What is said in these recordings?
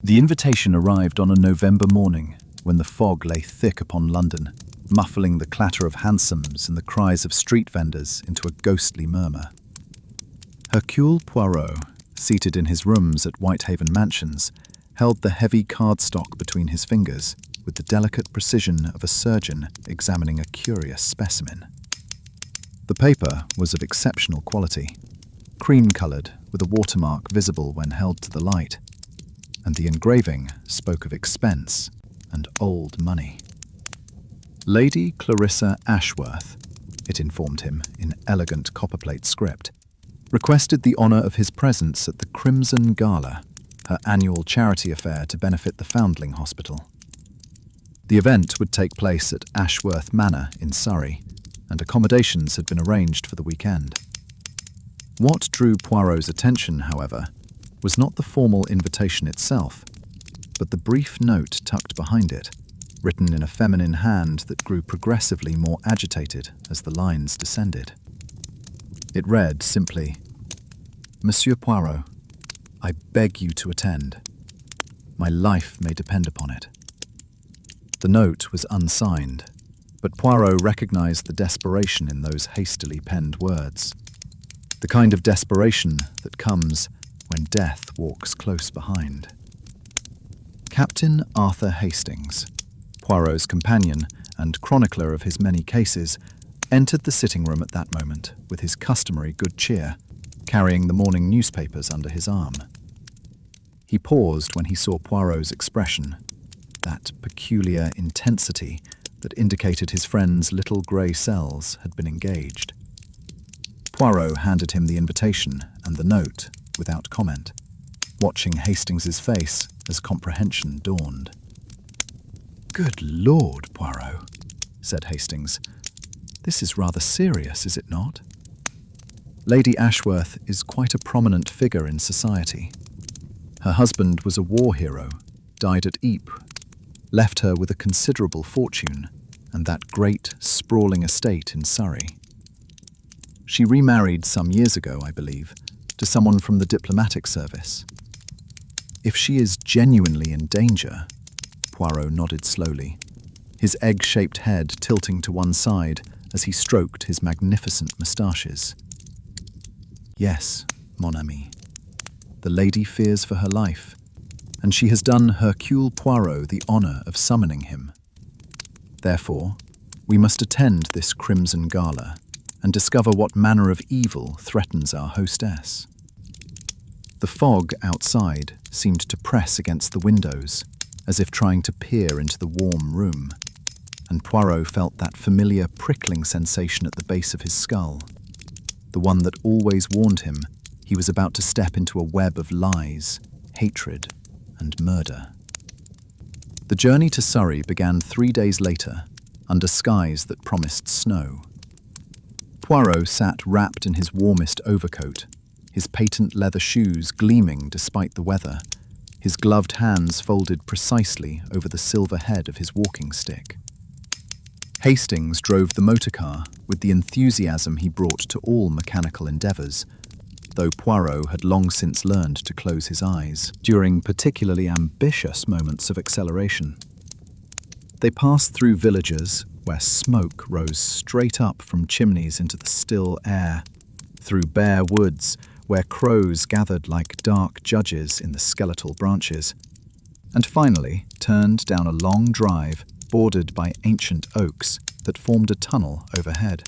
The invitation arrived on a November morning when the fog lay thick upon London, muffling the clatter of hansoms and the cries of street vendors into a ghostly murmur. Hercule Poirot, seated in his rooms at Whitehaven Mansions, held the heavy cardstock between his fingers with the delicate precision of a surgeon examining a curious specimen. The paper was of exceptional quality, cream-coloured with a watermark visible when held to the light, and the engraving spoke of expense and old money. Lady Clarissa Ashworth, it informed him in elegant copperplate script, requested the honour of his presence at the Crimson Gala, her annual charity affair to benefit the Foundling Hospital. The event would take place at Ashworth Manor in Surrey, and accommodations had been arranged for the weekend. What drew Poirot's attention, however, was not the formal invitation itself, but the brief note tucked behind it, written in a feminine hand that grew progressively more agitated as the lines descended. It read simply, "Monsieur Poirot, I beg you to attend. My life may depend upon it." The note was unsigned, but Poirot recognized the desperation in those hastily penned words. The kind of desperation that comes when death walks close behind. Captain Arthur Hastings, Poirot's companion and chronicler of his many cases, entered the sitting room at that moment with his customary good cheer, carrying the morning newspapers under his arm. He paused when he saw Poirot's expression, that peculiar intensity that indicated his friend's little grey cells had been engaged. Poirot handed him the invitation and the note without comment, watching Hastings's face as comprehension dawned. "Good Lord, Poirot," said Hastings. "This is rather serious, is it not? Lady Ashworth is quite a prominent figure in society. Her husband was a war hero, died at Ypres, left her with a considerable fortune and that great, sprawling estate in Surrey. She remarried some years ago, I believe, to someone from the diplomatic service. If she is genuinely in danger—" Poirot nodded slowly, his egg-shaped head tilting to one side as he stroked his magnificent moustaches. "Yes, mon ami. The lady fears for her life, and she has done Hercule Poirot the honour of summoning him. Therefore, we must attend this Crimson Gala and discover what manner of evil threatens our hostess." The fog outside seemed to press against the windows, as if trying to peer into the warm room, and Poirot felt that familiar prickling sensation at the base of his skull, the one that always warned him he was about to step into a web of lies, hatred, and murder. The journey to Surrey began 3 days later, under skies that promised snow. Poirot sat wrapped in his warmest overcoat, his patent leather shoes gleaming despite the weather, his gloved hands folded precisely over the silver head of his walking stick. Hastings drove the motorcar with the enthusiasm he brought to all mechanical endeavours, though Poirot had long since learned to close his eyes during particularly ambitious moments of acceleration. They passed through villages where smoke rose straight up from chimneys into the still air, through bare woods where crows gathered like dark judges in the skeletal branches, and finally turned down a long drive bordered by ancient oaks that formed a tunnel overhead.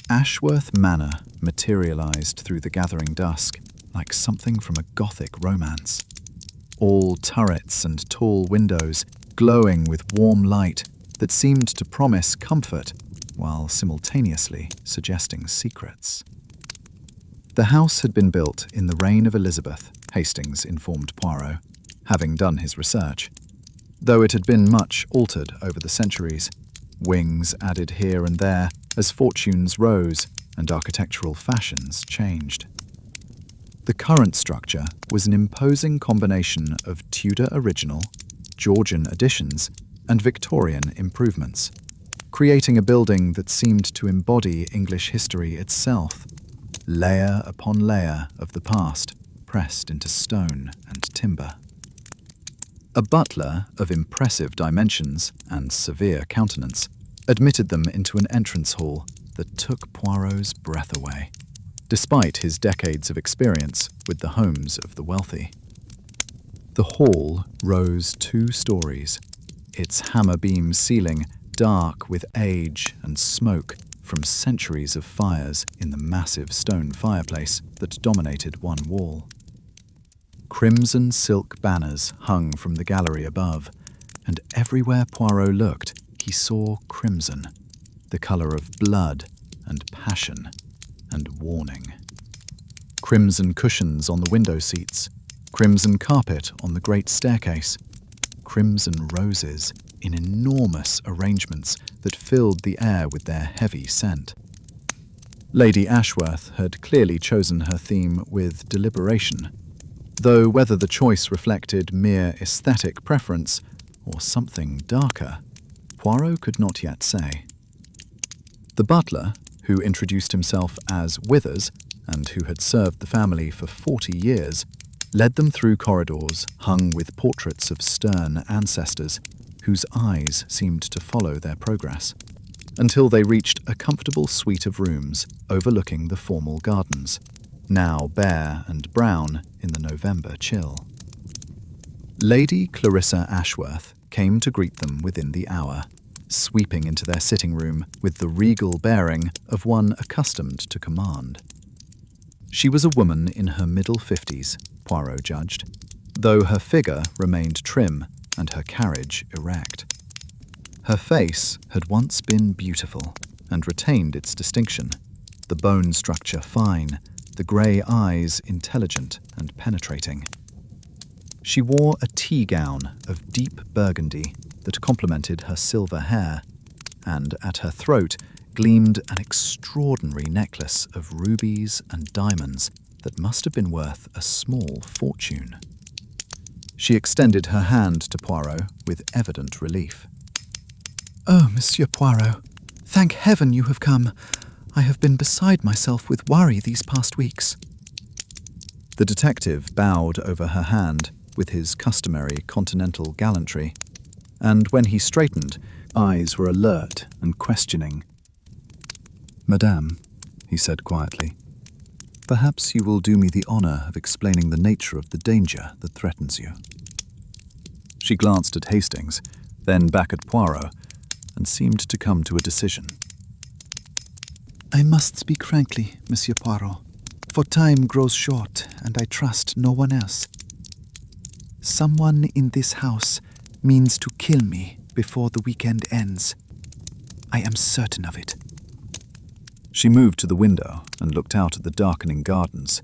Ashworth Manor materialized through the gathering dusk like something from a Gothic romance. All turrets and tall windows glowing with warm light that seemed to promise comfort while simultaneously suggesting secrets. The house had been built in the reign of Elizabeth, Hastings informed Poirot, having done his research, though it had been much altered over the centuries, wings added here and there as fortunes rose and architectural fashions changed. The current structure was an imposing combination of Tudor original, Georgian additions, and Victorian improvements, creating a building that seemed to embody English history itself, layer upon layer of the past pressed into stone and timber. A butler of impressive dimensions and severe countenance admitted them into an entrance hall that took Poirot's breath away, despite his decades of experience with the homes of the wealthy. The hall rose 2 stories, its hammer-beam ceiling dark with age and smoke from centuries of fires in the massive stone fireplace that dominated one wall. Crimson silk banners hung from the gallery above, and everywhere Poirot looked, he saw crimson, the colour of blood and passion and warning. Crimson cushions on the window seats, crimson carpet on the great staircase, crimson roses in enormous arrangements that filled the air with their heavy scent. Lady Ashworth had clearly chosen her theme with deliberation, though whether the choice reflected mere aesthetic preference or something darker, Poirot could not yet say. The butler, who introduced himself as Withers and who had served the family for 40 years, led them through corridors hung with portraits of stern ancestors whose eyes seemed to follow their progress, until they reached a comfortable suite of rooms overlooking the formal gardens, now bare and brown in the November chill. Lady Clarissa Ashworth came to greet them within the hour, sweeping into their sitting room with the regal bearing of one accustomed to command. She was a woman in her middle 50s, Poirot judged, though her figure remained trim and her carriage erect. Her face had once been beautiful and retained its distinction, the bone structure fine, the grey eyes intelligent and penetrating. She wore a tea gown of deep burgundy that complemented her silver hair, and at her throat gleamed an extraordinary necklace of rubies and diamonds that must have been worth a small fortune. She extended her hand to Poirot with evident relief. "Oh, Monsieur Poirot, thank heaven you have come. I have been beside myself with worry these past weeks." The detective bowed over her hand with his customary continental gallantry, and when he straightened, eyes were alert and questioning. "Madame," he said quietly, "perhaps you will do me the honour of explaining the nature of the danger that threatens you." She glanced at Hastings, then back at Poirot, and seemed to come to a decision. "I must speak frankly, Monsieur Poirot, for time grows short, and I trust no one else. Someone in this house means to kill me before the weekend ends. I am certain of it." She moved to the window and looked out at the darkening gardens,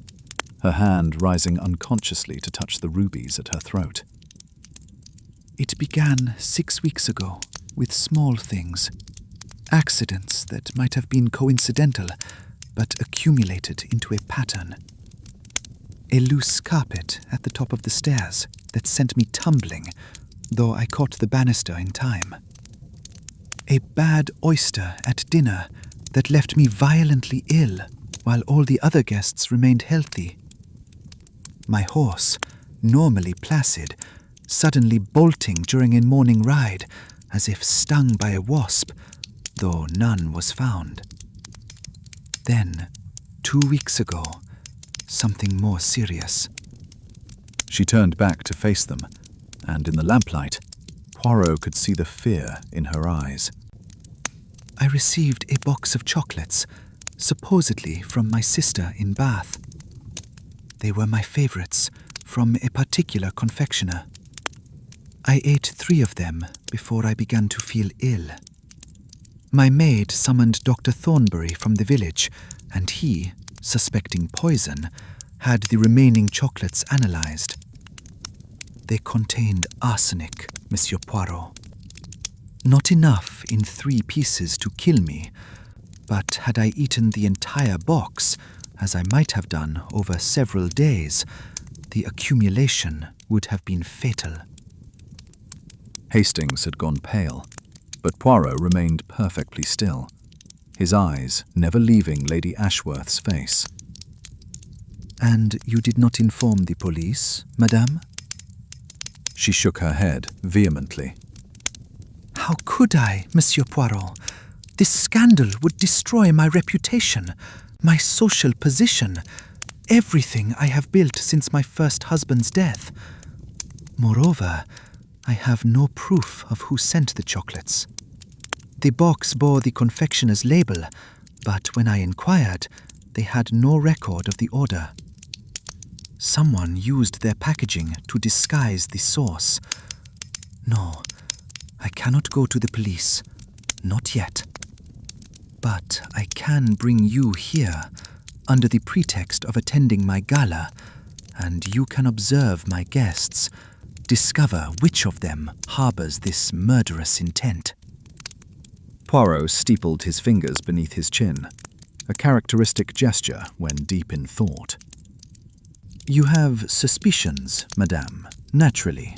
her hand rising unconsciously to touch the rubies at her throat. "It began 6 weeks ago with small things, accidents that might have been coincidental but accumulated into a pattern. A loose carpet at the top of the stairs that sent me tumbling, though I caught the banister in time. A bad oyster at dinner that left me violently ill while all the other guests remained healthy. My horse, normally placid, suddenly bolting during a morning ride as if stung by a wasp, though none was found. Then, 2 weeks ago, something more serious." She turned back to face them, and in the lamplight, Poirot could see the fear in her eyes. "I received a box of chocolates, supposedly from my sister in Bath. They were my favourites, from a particular confectioner. I ate 3 of them before I began to feel ill. My maid summoned Dr. Thornbury from the village, and he, suspecting poison, had the remaining chocolates analysed. They contained arsenic, Monsieur Poirot. Not enough in 3 pieces to kill me, but had I eaten the entire box, as I might have done over several days, the accumulation would have been fatal." Hastings had gone pale, but Poirot remained perfectly still, his eyes never leaving Lady Ashworth's face. "And you did not inform the police, madame?" She shook her head vehemently. How could I, Monsieur Poirot? This scandal would destroy my reputation, my social position, everything I have built since my first husband's death. Moreover, I have no proof of who sent the chocolates. The box bore the confectioner's label, but when I inquired, they had no record of the order. Someone used their packaging to disguise the source. No, I cannot go to the police, not yet. But I can bring you here under the pretext of attending my gala, and you can observe my guests, discover which of them harbors this murderous intent. Poirot steepled his fingers beneath his chin, a characteristic gesture when deep in thought. You have suspicions, madame, naturally.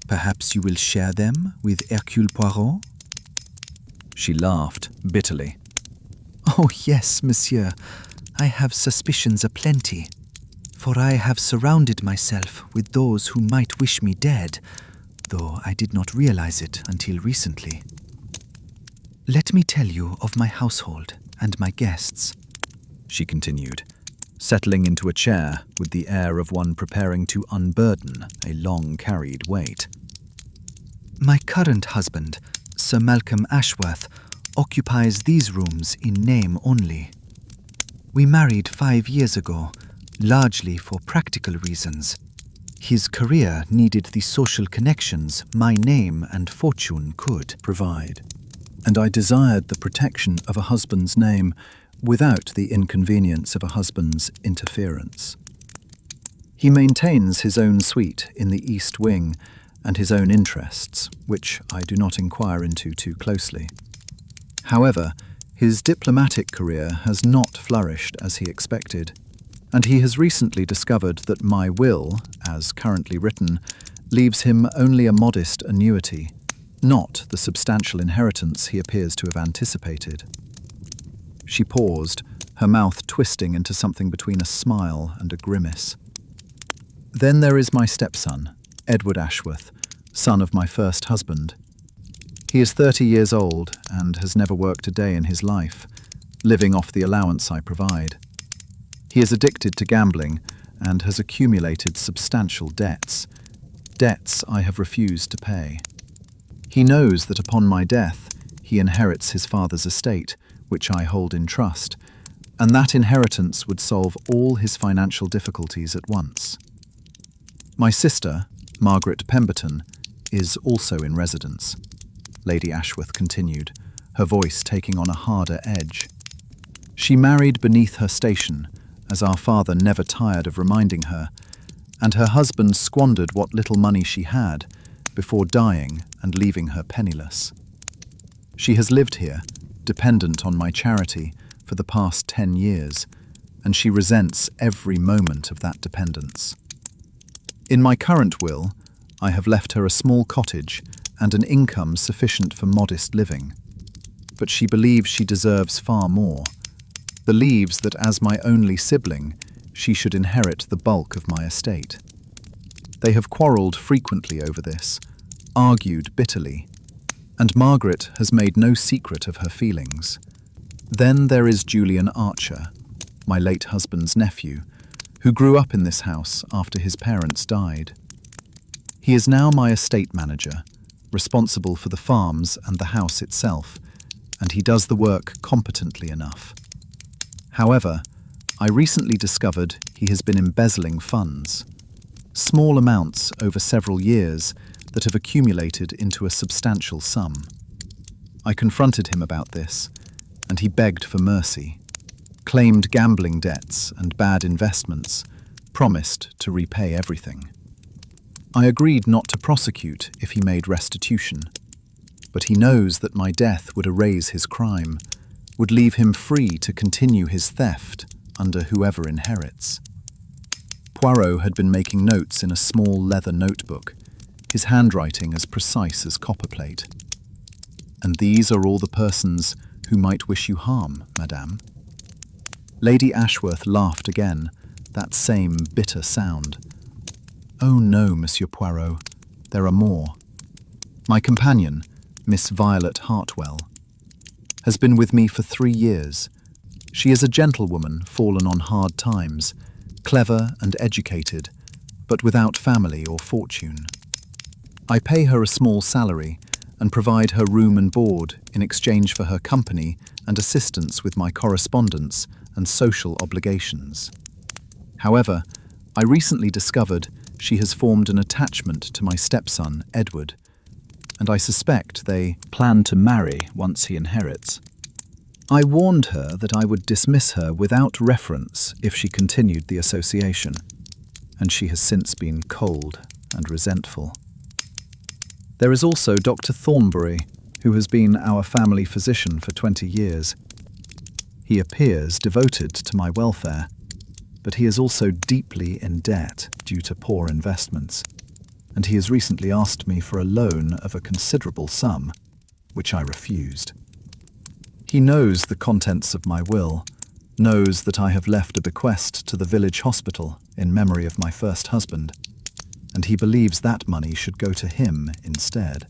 Perhaps you will share them with Hercule Poirot? She laughed bitterly. Oh yes, monsieur, I have suspicions aplenty, for I have surrounded myself with those who might wish me dead, though I did not realize it until recently. Let me tell you of my household and my guests, she continued, settling into a chair with the air of one preparing to unburden a long-carried weight. My current husband, Sir Malcolm Ashworth, occupies these rooms in name only. We married 5 years ago, largely for practical reasons. His career needed the social connections my name and fortune could provide, and I desired the protection of a husband's name without the inconvenience of a husband's interference. He maintains his own suite in the East Wing and his own interests, which I do not inquire into too closely. However, his diplomatic career has not flourished as he expected, and he has recently discovered that my will, as currently written, leaves him only a modest annuity, not the substantial inheritance he appears to have anticipated. She paused, her mouth twisting into something between a smile and a grimace. Then there is my stepson, Edward Ashworth, son of my first husband. He is 30 years old and has never worked a day in his life, living off the allowance I provide. He is addicted to gambling and has accumulated substantial debts I have refused to pay. He knows that upon my death, he inherits his father's estate, which I hold in trust, and that inheritance would solve all his financial difficulties at once. My sister, Margaret Pemberton, is also in residence, Lady Ashworth continued, her voice taking on a harder edge. She married beneath her station, as our father never tired of reminding her, and her husband squandered what little money she had before dying and leaving her penniless. She has lived here, dependent on my charity, for the past 10 years, and she resents every moment of that dependence. In my current will, I have left her a small cottage and an income sufficient for modest living, but she believes she deserves far more, believes that as my only sibling, she should inherit the bulk of my estate. They have quarrelled frequently over this, argued bitterly, and Margaret has made no secret of her feelings. Then there is Julian Archer, my late husband's nephew, who grew up in this house after his parents died. He is now my estate manager, responsible for the farms and the house itself, and he does the work competently enough. However, I recently discovered he has been embezzling funds, small amounts over several years that have accumulated into a substantial sum. I confronted him about this, and he begged for mercy, claimed gambling debts and bad investments, promised to repay everything. I agreed not to prosecute if he made restitution, but he knows that my death would erase his crime, would leave him free to continue his theft under whoever inherits. Poirot had been making notes in a small leather notebook, his handwriting as precise as copperplate. And these are all the persons who might wish you harm, madame? Lady Ashworth laughed again, that same bitter sound. Oh no, Monsieur Poirot, there are more. My companion, Miss Violet Hartwell, has been with me for 3 years. She is a gentlewoman fallen on hard times, clever and educated, but without family or fortune. I pay her a small salary and provide her room and board in exchange for her company and assistance with my correspondence and social obligations. However, I recently discovered she has formed an attachment to my stepson, Edward, and I suspect they plan to marry once he inherits. I warned her that I would dismiss her without reference if she continued the association, and she has since been cold and resentful. There is also Dr. Thornbury, who has been our family physician for 20 years. He appears devoted to my welfare, but he is also deeply in debt due to poor investments, and he has recently asked me for a loan of a considerable sum, which I refused. He knows the contents of my will, knows that I have left a bequest to the village hospital in memory of my first husband, and he believes that money should go to him instead.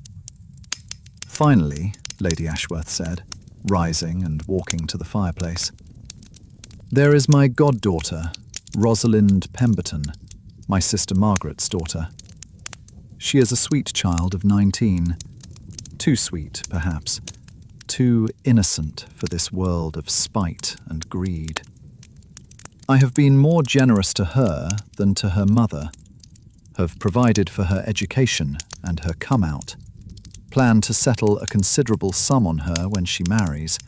Finally, Lady Ashworth said, rising and walking to the fireplace, there is my goddaughter, Rosalind Pemberton, my sister Margaret's daughter. She is a sweet child of 19, too sweet, perhaps, too innocent for this world of spite and greed. I have been more generous to her than to her mother, have provided for her education and her come-out, plan to settle a considerable sum on her when she marries,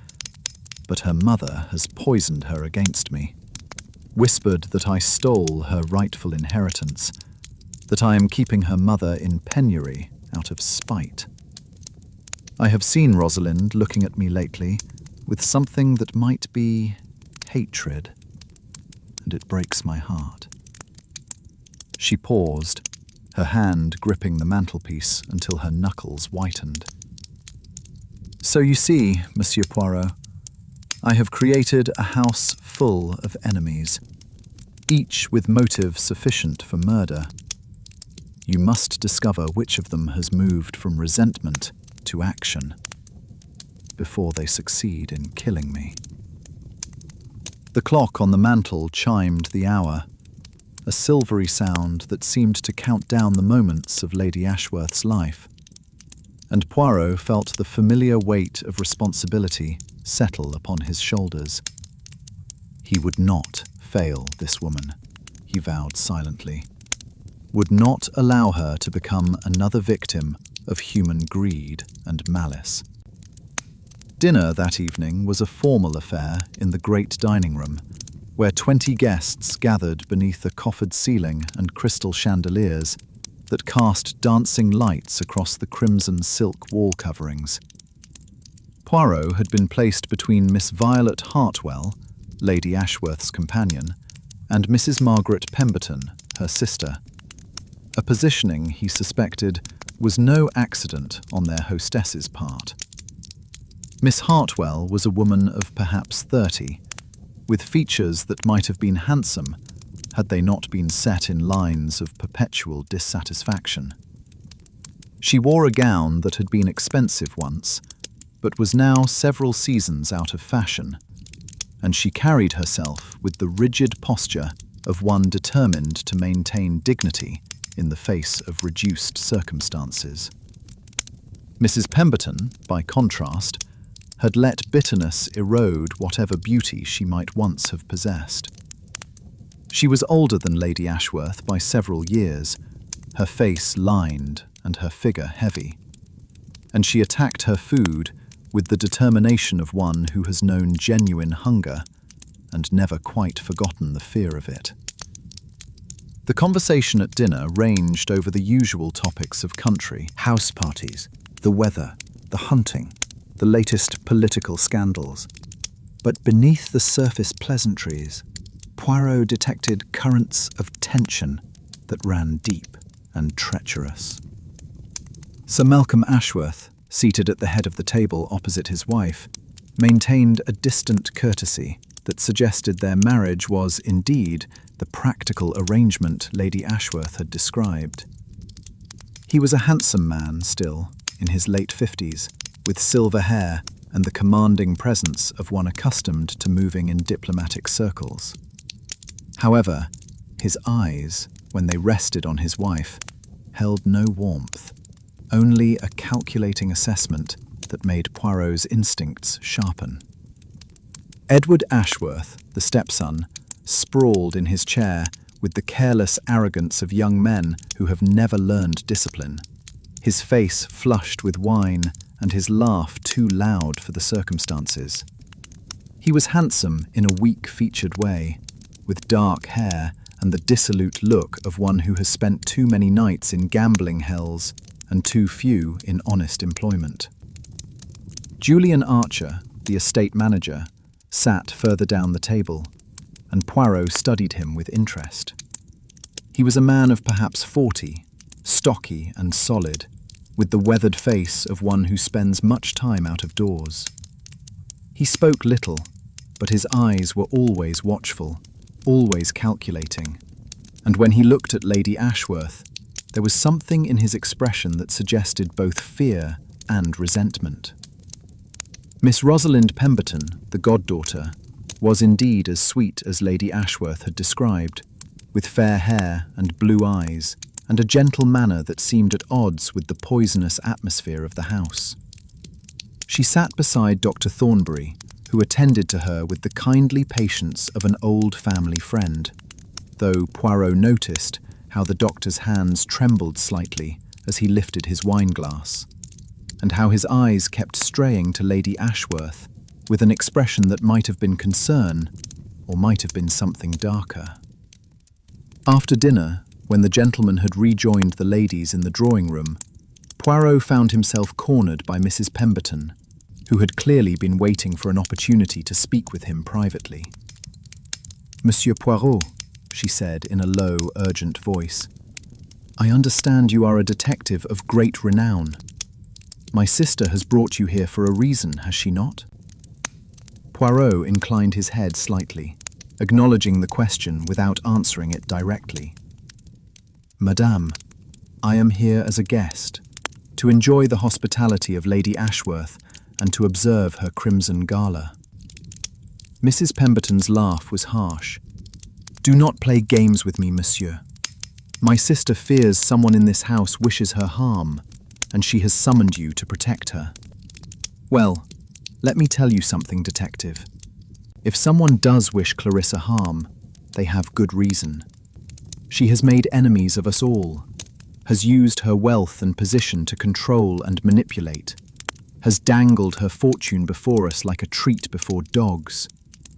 but her mother has poisoned her against me, whispered that I stole her rightful inheritance, that I am keeping her mother in penury out of spite. I have seen Rosalind looking at me lately with something that might be hatred, and it breaks my heart. She paused, her hand gripping the mantelpiece until her knuckles whitened. So you see, Monsieur Poirot, I have created a house full of enemies, each with motive sufficient for murder. You must discover which of them has moved from resentment to action before they succeed in killing me. The clock on the mantel chimed the hour, a silvery sound that seemed to count down the moments of Lady Ashworth's life, and Poirot felt the familiar weight of responsibility settle upon his shoulders. He would not fail this woman, he vowed silently, would not allow her to become another victim of human greed and malice. Dinner that evening was a formal affair in the great dining room, where 20 guests gathered beneath a coffered ceiling and crystal chandeliers that cast dancing lights across the crimson silk wall coverings. Poirot had been placed between Miss Violet Hartwell, Lady Ashworth's companion, and Mrs. Margaret Pemberton, her sister, a positioning he suspected was no accident on their hostess's part. Miss Hartwell was a woman of perhaps 30, with features that might have been handsome had they not been set in lines of perpetual dissatisfaction. She wore a gown that had been expensive once, but was now several seasons out of fashion, and she carried herself with the rigid posture of one determined to maintain dignity in the face of reduced circumstances. Mrs. Pemberton, by contrast, had let bitterness erode whatever beauty she might once have possessed. She was older than Lady Ashworth by several years, her face lined and her figure heavy, and she attacked her food with the determination of one who has known genuine hunger and never quite forgotten the fear of it. The conversation at dinner ranged over the usual topics of country, house parties, the weather, the hunting, the latest political scandals. But beneath the surface pleasantries, Poirot detected currents of tension that ran deep and treacherous. Sir Malcolm Ashworth, seated at the head of the table opposite his wife, maintained a distant courtesy that suggested their marriage was indeed the practical arrangement Lady Ashworth had described. He was a handsome man still, in his late 50s, with silver hair and the commanding presence of one accustomed to moving in diplomatic circles. However, his eyes, when they rested on his wife, held no warmth, only a calculating assessment that made Poirot's instincts sharpen. Edward Ashworth, the stepson, sprawled in his chair with the careless arrogance of young men who have never learned discipline, his face flushed with wine and his laugh too loud for the circumstances. He was handsome in a weak-featured way, with dark hair and the dissolute look of one who has spent too many nights in gambling hells and too few in honest employment. Julian Archer, the estate manager, sat further down the table, and Poirot studied him with interest. He was a man of perhaps 40, stocky and solid, with the weathered face of one who spends much time out of doors. He spoke little, but his eyes were always watchful, always calculating, and when he looked at Lady Ashworth, there was something in his expression that suggested both fear and resentment. Miss Rosalind Pemberton, the goddaughter, was indeed as sweet as Lady Ashworth had described, with fair hair and blue eyes, and a gentle manner that seemed at odds with the poisonous atmosphere of the house. She sat beside Dr. Thornbury, who attended to her with the kindly patience of an old family friend, though Poirot noticed how the doctor's hands trembled slightly as he lifted his wine-glass, and how his eyes kept straying to Lady Ashworth with an expression that might have been concern or might have been something darker. After dinner, when the gentlemen had rejoined the ladies in the drawing-room, Poirot found himself cornered by Mrs. Pemberton, who had clearly been waiting for an opportunity to speak with him privately. "Monsieur Poirot," she said in a low, urgent voice, "I understand you are a detective of great renown. My sister has brought you here for a reason, has she not?" Poirot inclined his head slightly, acknowledging the question without answering it directly. "Madame, I am here as a guest, to enjoy the hospitality of Lady Ashworth and to observe her Crimson Gala." Mrs. Pemberton's laugh was harsh. "Do not play games with me, monsieur. My sister fears someone in this house wishes her harm, and she has summoned you to protect her. Well, let me tell you something, detective. If someone does wish Clarissa harm, they have good reason. She has made enemies of us all, has used her wealth and position to control and manipulate, has dangled her fortune before us like a treat before dogs,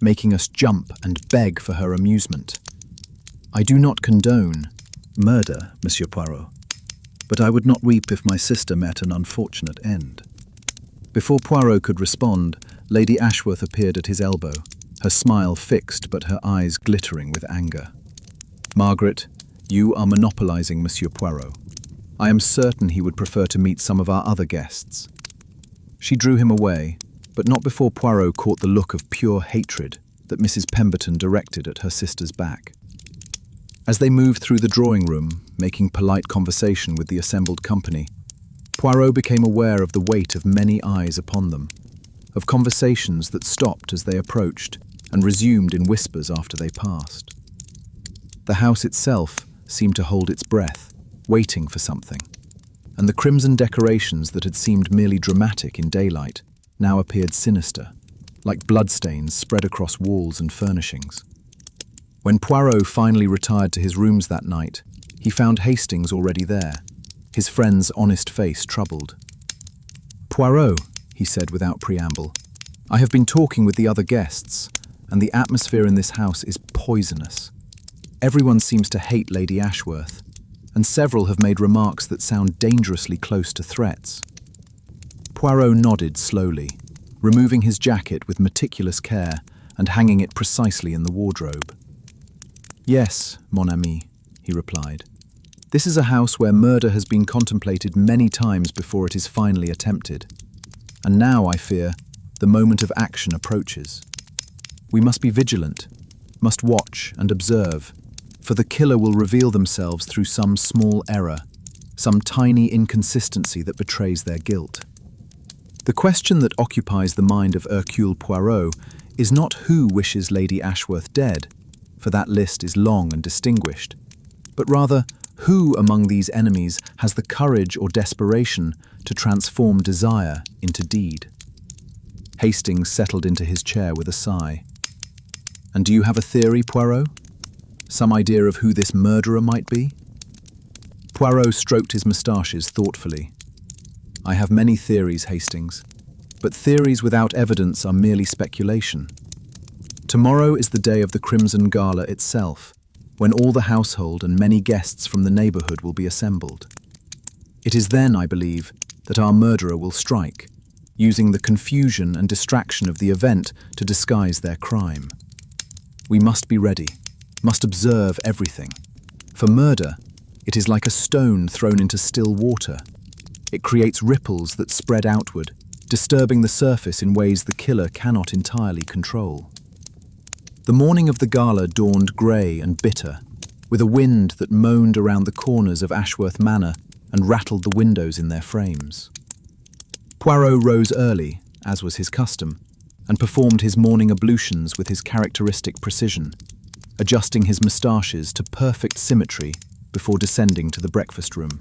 making us jump and beg for her amusement. I do not condone murder, Monsieur Poirot, but I would not weep if my sister met an unfortunate end." Before Poirot could respond, Lady Ashworth appeared at his elbow, her smile fixed but her eyes glittering with anger. "Margaret, you are monopolizing Monsieur Poirot. I am certain he would prefer to meet some of our other guests." She drew him away, but not before Poirot caught the look of pure hatred that Mrs. Pemberton directed at her sister's back. As they moved through the drawing-room, making polite conversation with the assembled company, Poirot became aware of the weight of many eyes upon them, of conversations that stopped as they approached and resumed in whispers after they passed. The house itself seemed to hold its breath, waiting for something, and the crimson decorations that had seemed merely dramatic in daylight now appeared sinister, like bloodstains spread across walls and furnishings. When Poirot finally retired to his rooms that night, he found Hastings already there, his friend's honest face troubled. "Poirot," he said without preamble, "I have been talking with the other guests, and the atmosphere in this house is poisonous. Everyone seems to hate Lady Ashworth, and several have made remarks that sound dangerously close to threats." Poirot nodded slowly, removing his jacket with meticulous care and hanging it precisely in the wardrobe. "Yes, mon ami," he replied. "This is a house where murder has been contemplated many times before it is finally attempted. And now, I fear, the moment of action approaches. We must be vigilant, must watch and observe, for the killer will reveal themselves through some small error, some tiny inconsistency that betrays their guilt. The question that occupies the mind of Hercule Poirot is not who wishes Lady Ashworth dead, for that list is long and distinguished, but rather who among these enemies has the courage or desperation to transform desire into deed. Hastings settled into his chair with a sigh. "And do you have a theory, Poirot? Some idea of who this murderer might be?" Poirot stroked his moustaches thoughtfully. "I have many theories, Hastings, but theories without evidence are merely speculation. Tomorrow is the day of the Crimson Gala itself, when all the household and many guests from the neighbourhood will be assembled. It is then, I believe, that our murderer will strike, using the confusion and distraction of the event to disguise their crime. We must be ready, must observe everything. For murder, it is like a stone thrown into still water. It creates ripples that spread outward, disturbing the surface in ways the killer cannot entirely control. The morning of the gala dawned grey and bitter, with a wind that moaned around the corners of Ashworth Manor and rattled the windows in their frames. Poirot rose early, as was his custom, and performed his morning ablutions with his characteristic precision, adjusting his moustaches to perfect symmetry before descending to the breakfast room.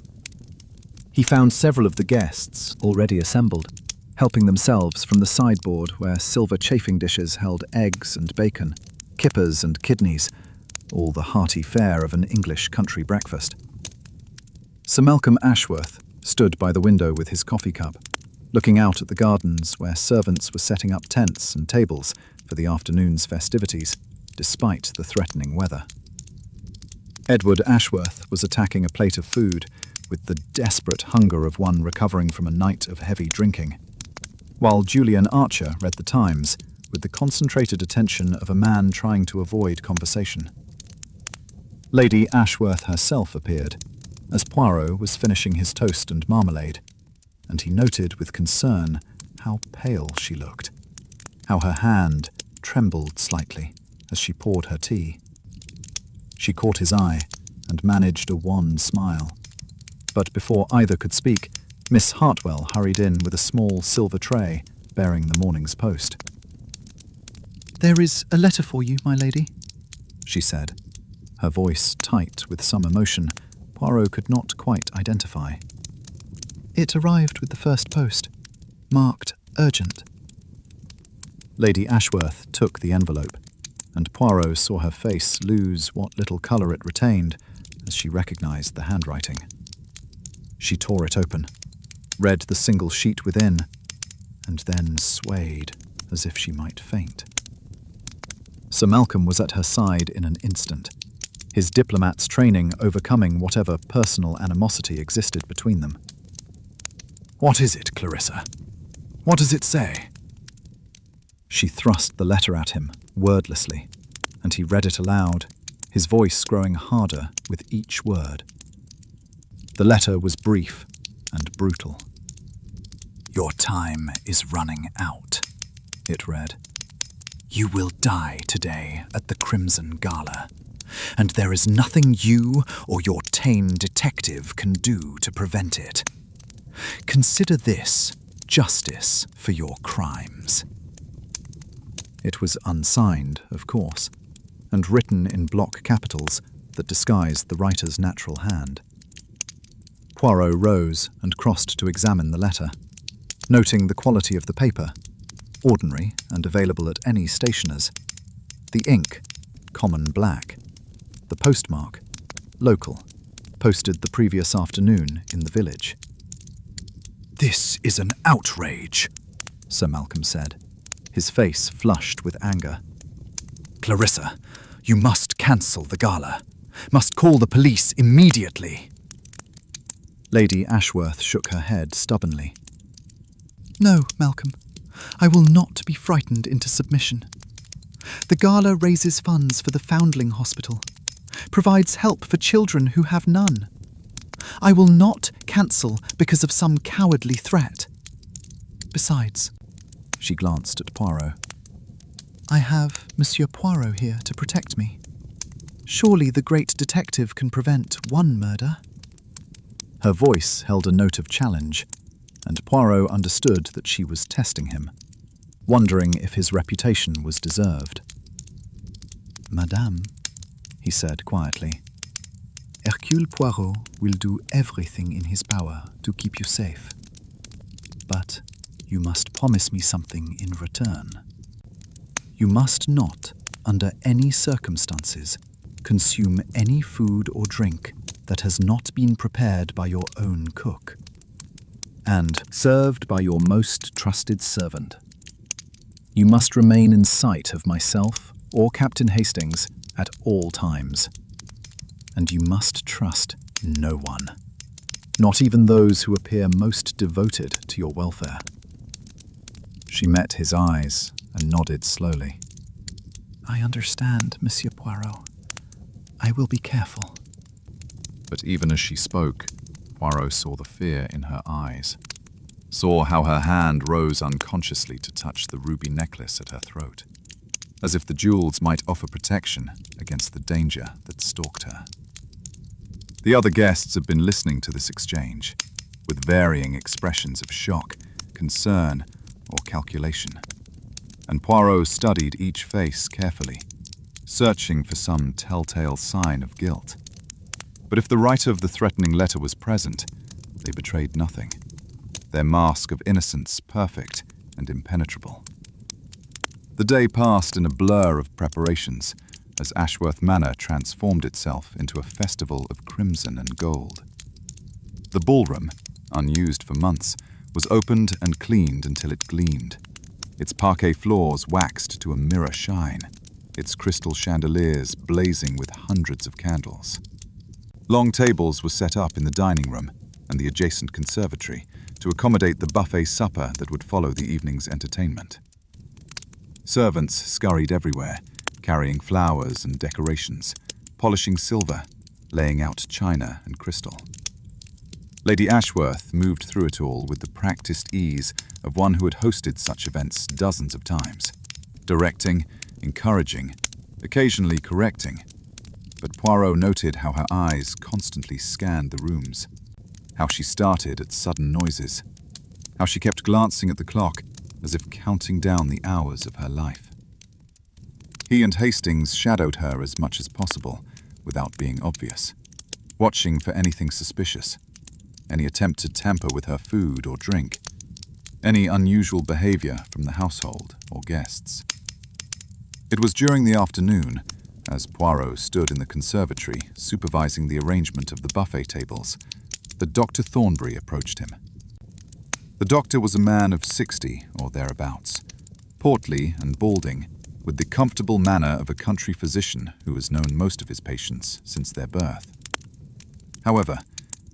He found several of the guests, already assembled, helping themselves from the sideboard where silver chafing dishes held eggs and bacon, kippers and kidneys, all the hearty fare of an English country breakfast. Sir Malcolm Ashworth stood by the window with his coffee cup, looking out at the gardens where servants were setting up tents and tables for the afternoon's festivities, despite the threatening weather. Edward Ashworth was attacking a plate of food with the desperate hunger of one recovering from a night of heavy drinking, while Julian Archer read the Times with the concentrated attention of a man trying to avoid conversation. Lady Ashworth herself appeared, as Poirot was finishing his toast and marmalade, and he noted with concern how pale she looked, how her hand trembled slightly as she poured her tea. She caught his eye and managed a wan smile. But before either could speak, Miss Hartwell hurried in with a small silver tray bearing the morning's post. "There is a letter for you, my lady," she said, her voice tight with some emotion Poirot could not quite identify. "It arrived with the first post, marked urgent." Lady Ashworth took the envelope, and Poirot saw her face lose what little colour it retained as she recognised the handwriting. She tore it open, read the single sheet within, and then swayed as if she might faint. Sir Malcolm was at her side in an instant, his diplomat's training overcoming whatever personal animosity existed between them. "What is it, Clarissa? What does it say?" She thrust the letter at him, wordlessly, and he read it aloud, his voice growing harder with each word. The letter was brief and brutal. "Your time is running out," it read. "You will die today at the Crimson Gala, and there is nothing you or your tame detective can do to prevent it. Consider this justice for your crimes." It was unsigned, of course, and written in block capitals that disguised the writer's natural hand. Poirot rose and crossed to examine the letter, noting the quality of the paper, ordinary and available at any stationer's, the ink, common black, the postmark, local, posted the previous afternoon in the village. "This is an outrage," Sir Malcolm said, his face flushed with anger. "Clarissa, you must cancel the gala, must call the police immediately." Lady Ashworth shook her head stubbornly. "No, Malcolm, I will not be frightened into submission. The gala raises funds for the Foundling Hospital, provides help for children who have none. I will not cancel because of some cowardly threat. Besides," she glanced at Poirot, "I have Monsieur Poirot here to protect me. Surely the great detective can prevent one murder." Her voice held a note of challenge, and Poirot understood that she was testing him, wondering if his reputation was deserved. "Madame," he said quietly, "Hercule Poirot will do everything in his power to keep you safe. But you must promise me something in return. You must not, under any circumstances, consume any food or drink that has not been prepared by your own cook and served by your most trusted servant. You must remain in sight of myself or Captain Hastings at all times. And you must trust no one, not even those who appear most devoted to your welfare." She met his eyes and nodded slowly. "I understand, Monsieur Poirot. I will be careful." But even as she spoke, Poirot saw the fear in her eyes, saw how her hand rose unconsciously to touch the ruby necklace at her throat, as if the jewels might offer protection against the danger that stalked her. The other guests had been listening to this exchange, with varying expressions of shock, concern, or calculation, and Poirot studied each face carefully, searching for some telltale sign of guilt. But if the writer of the threatening letter was present, they betrayed nothing, their mask of innocence perfect and impenetrable. The day passed in a blur of preparations, as Ashworth Manor transformed itself into a festival of crimson and gold. The ballroom, unused for months, was opened and cleaned until it gleamed, its parquet floors waxed to a mirror shine, its crystal chandeliers blazing with hundreds of candles. Long tables were set up in the dining room and the adjacent conservatory to accommodate the buffet supper that would follow the evening's entertainment. Servants scurried everywhere, carrying flowers and decorations, polishing silver, laying out china and crystal. Lady Ashworth moved through it all with the practiced ease of one who had hosted such events dozens of times, directing, encouraging, occasionally correcting. But Poirot noted how her eyes constantly scanned the rooms, how she started at sudden noises, how she kept glancing at the clock as if counting down the hours of her life. He and Hastings shadowed her as much as possible, without being obvious, watching for anything suspicious, any attempt to tamper with her food or drink, any unusual behavior from the household or guests. It was during the afternoon, as Poirot stood in the conservatory supervising the arrangement of the buffet tables, that Dr. Thornbury approached him. The doctor was a man of 60 or thereabouts, portly and balding, with the comfortable manner of a country physician who has known most of his patients since their birth. However,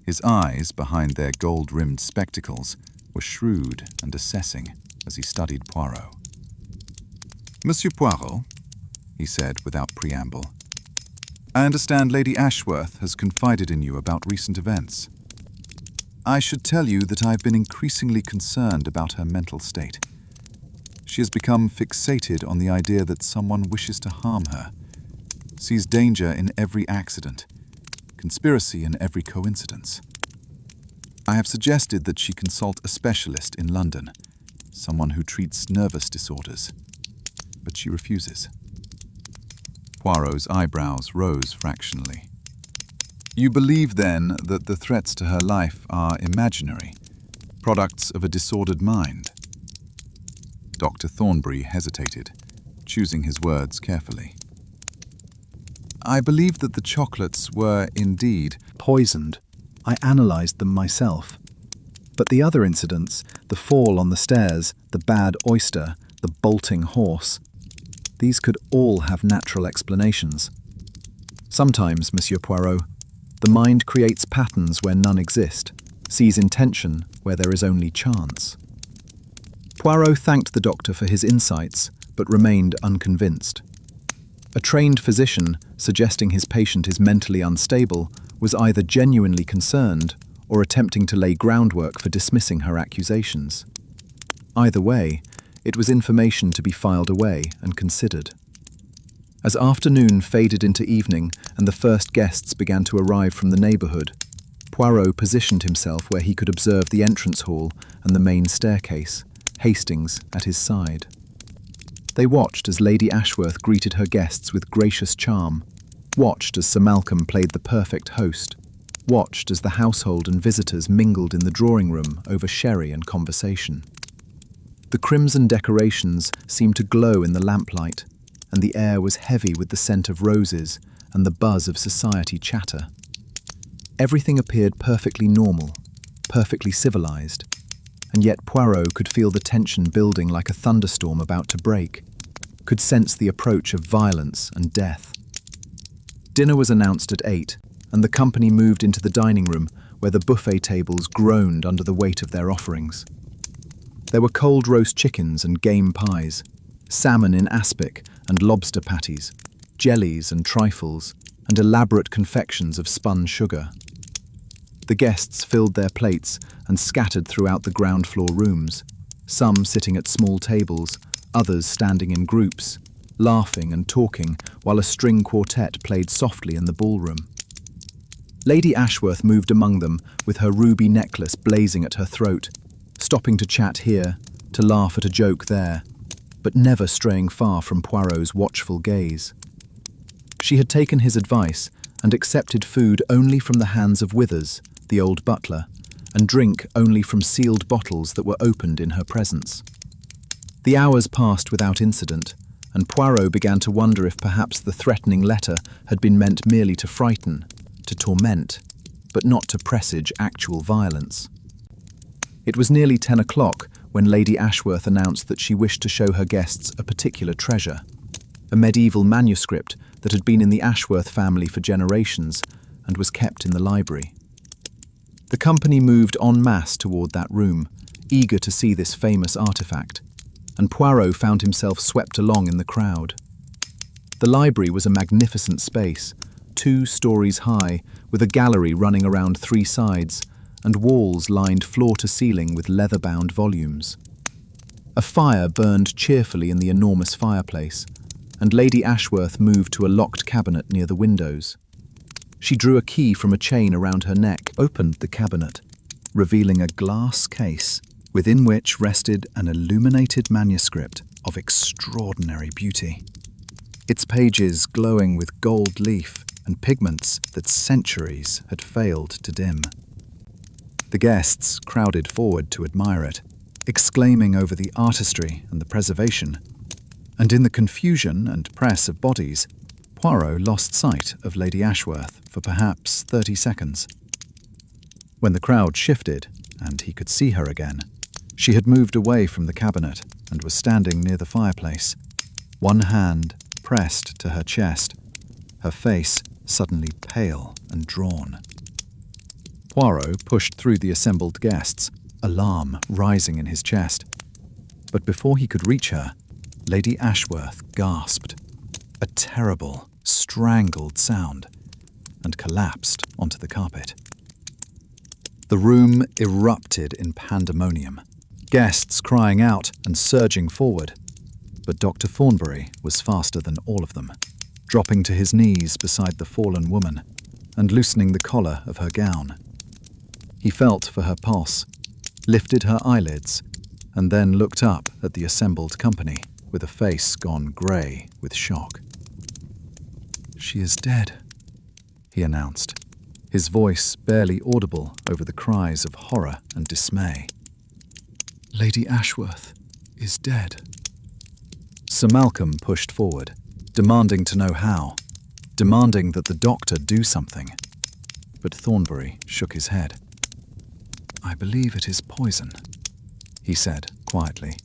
his eyes behind their gold-rimmed spectacles were shrewd and assessing as he studied Poirot. "Monsieur Poirot," he said without preamble, "I understand Lady Ashworth has confided in you about recent events. I should tell you that I have been increasingly concerned about her mental state. She has become fixated on the idea that someone wishes to harm her, sees danger in every accident, conspiracy in every coincidence. I have suggested that she consult a specialist in London, someone who treats nervous disorders, but she refuses." Poirot's eyebrows rose fractionally. "You believe, then, that the threats to her life are imaginary, products of a disordered mind?" Dr. Thornbury hesitated, choosing his words carefully. "I believe that the chocolates were indeed poisoned. I analysed them myself. But the other incidents, the fall on the stairs, the bad oyster, the bolting horse, these could all have natural explanations. Sometimes, Monsieur Poirot, the mind creates patterns where none exist, sees intention where there is only chance." Poirot thanked the doctor for his insights, but remained unconvinced. A trained physician suggesting his patient is mentally unstable was either genuinely concerned or attempting to lay groundwork for dismissing her accusations. Either way, it was information to be filed away and considered. As afternoon faded into evening and the first guests began to arrive from the neighbourhood, Poirot positioned himself where he could observe the entrance hall and the main staircase, Hastings at his side. They watched as Lady Ashworth greeted her guests with gracious charm, watched as Sir Malcolm played the perfect host, watched as the household and visitors mingled in the drawing room over sherry and conversation. The crimson decorations seemed to glow in the lamplight, and the air was heavy with the scent of roses and the buzz of society chatter. Everything appeared perfectly normal, perfectly civilized, and yet Poirot could feel the tension building like a thunderstorm about to break, could sense the approach of violence and death. Dinner was announced at 8, and the company moved into the dining room where the buffet tables groaned under the weight of their offerings. There were cold roast chickens and game pies, salmon in aspic and lobster patties, jellies and trifles, and elaborate confections of spun sugar. The guests filled their plates and scattered throughout the ground floor rooms, some sitting at small tables, others standing in groups, laughing and talking while a string quartet played softly in the ballroom. Lady Ashworth moved among them with her ruby necklace blazing at her throat, stopping to chat here, to laugh at a joke there, but never straying far from Poirot's watchful gaze. She had taken his advice and accepted food only from the hands of Withers, the old butler, and drink only from sealed bottles that were opened in her presence. The hours passed without incident, and Poirot began to wonder if perhaps the threatening letter had been meant merely to frighten, to torment, but not to presage actual violence. It was nearly 10 o'clock when Lady Ashworth announced that she wished to show her guests a particular treasure, a medieval manuscript that had been in the Ashworth family for generations and was kept in the library. The company moved en masse toward that room, eager to see this famous artifact, and Poirot found himself swept along in the crowd. The library was a magnificent space, 2 stories high, with a gallery running around 3 sides, and walls lined floor to ceiling with leather-bound volumes. A fire burned cheerfully in the enormous fireplace, and Lady Ashworth moved to a locked cabinet near the windows. She drew a key from a chain around her neck, opened the cabinet, revealing a glass case within which rested an illuminated manuscript of extraordinary beauty, its pages glowing with gold leaf and pigments that centuries had failed to dim. The guests crowded forward to admire it, exclaiming over the artistry and the preservation, and in the confusion and press of bodies, Poirot lost sight of Lady Ashworth for perhaps 30 seconds. When the crowd shifted, and he could see her again, she had moved away from the cabinet and was standing near the fireplace, one hand pressed to her chest, her face suddenly pale and drawn. Poirot pushed through the assembled guests, alarm rising in his chest. But before he could reach her, Lady Ashworth gasped, a terrible, strangled sound, and collapsed onto the carpet. The room erupted in pandemonium, guests crying out and surging forward. But Dr. Thornbury was faster than all of them, dropping to his knees beside the fallen woman and loosening the collar of her gown. He felt for her pulse, lifted her eyelids, and then looked up at the assembled company with a face gone grey with shock. "She is dead," he announced, his voice barely audible over the cries of horror and dismay. "Lady Ashworth is dead." Sir Malcolm pushed forward, demanding to know how, demanding that the doctor do something. But Thornbury shook his head. "I believe it is poison," he said quietly,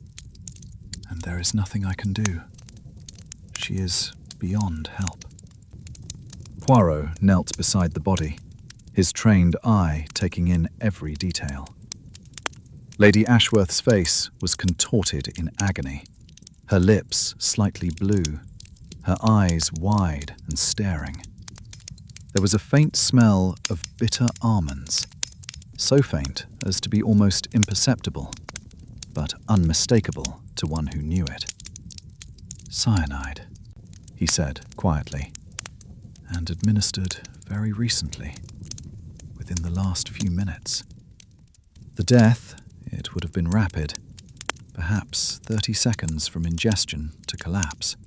"and there is nothing I can do. She is beyond help." Poirot knelt beside the body, his trained eye taking in every detail. Lady Ashworth's face was contorted in agony, her lips slightly blue, her eyes wide and staring. There was a faint smell of bitter almonds, so faint as to be almost imperceptible, but unmistakable to one who knew it. "Cyanide," he said quietly, "and administered very recently, within the last few minutes. The death, it would have been rapid, perhaps 30 seconds from ingestion to collapse.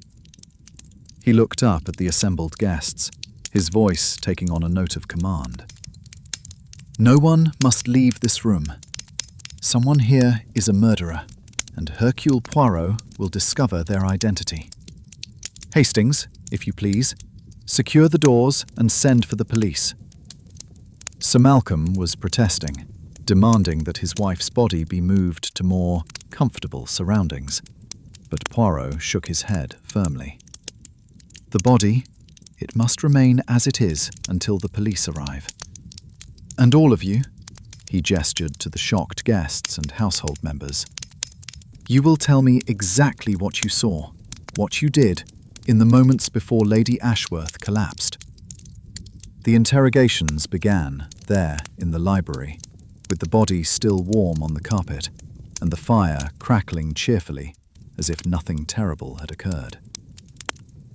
He looked up at the assembled guests, his voice taking on a note of command. No one must leave this room. Someone here is a murderer, and Hercule Poirot will discover their identity. Hastings, if you please, secure the doors and send for the police. Sir Malcolm was protesting, demanding that his wife's body be moved to more comfortable surroundings, but Poirot shook his head firmly. The body, it must remain as it is until the police arrive. And all of you, he gestured to the shocked guests and household members, you will tell me exactly what you saw, what you did, in the moments before Lady Ashworth collapsed. The interrogations began there in the library, with the body still warm on the carpet and the fire crackling cheerfully as if nothing terrible had occurred.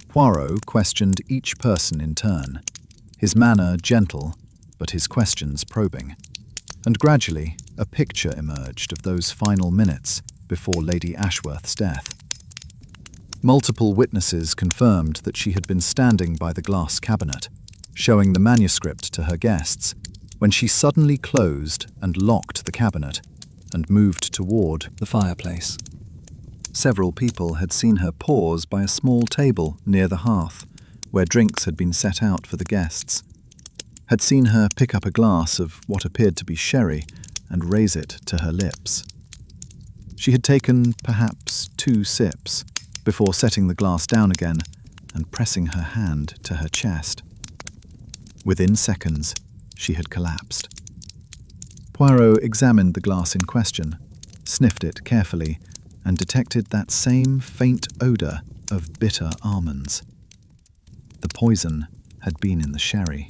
Poirot questioned each person in turn, his manner gentle but his questions probing, and gradually a picture emerged of those final minutes before Lady Ashworth's death. Multiple witnesses confirmed that she had been standing by the glass cabinet, showing the manuscript to her guests, when she suddenly closed and locked the cabinet and moved toward the fireplace. Several people had seen her pause by a small table near the hearth, where drinks had been set out for the guests, had seen her pick up a glass of what appeared to be sherry and raise it to her lips. She had taken perhaps 2 sips before setting the glass down again and pressing her hand to her chest. Within seconds, she had collapsed. Poirot examined the glass in question, sniffed it carefully, and detected that same faint odour of bitter almonds. The poison had been in the sherry,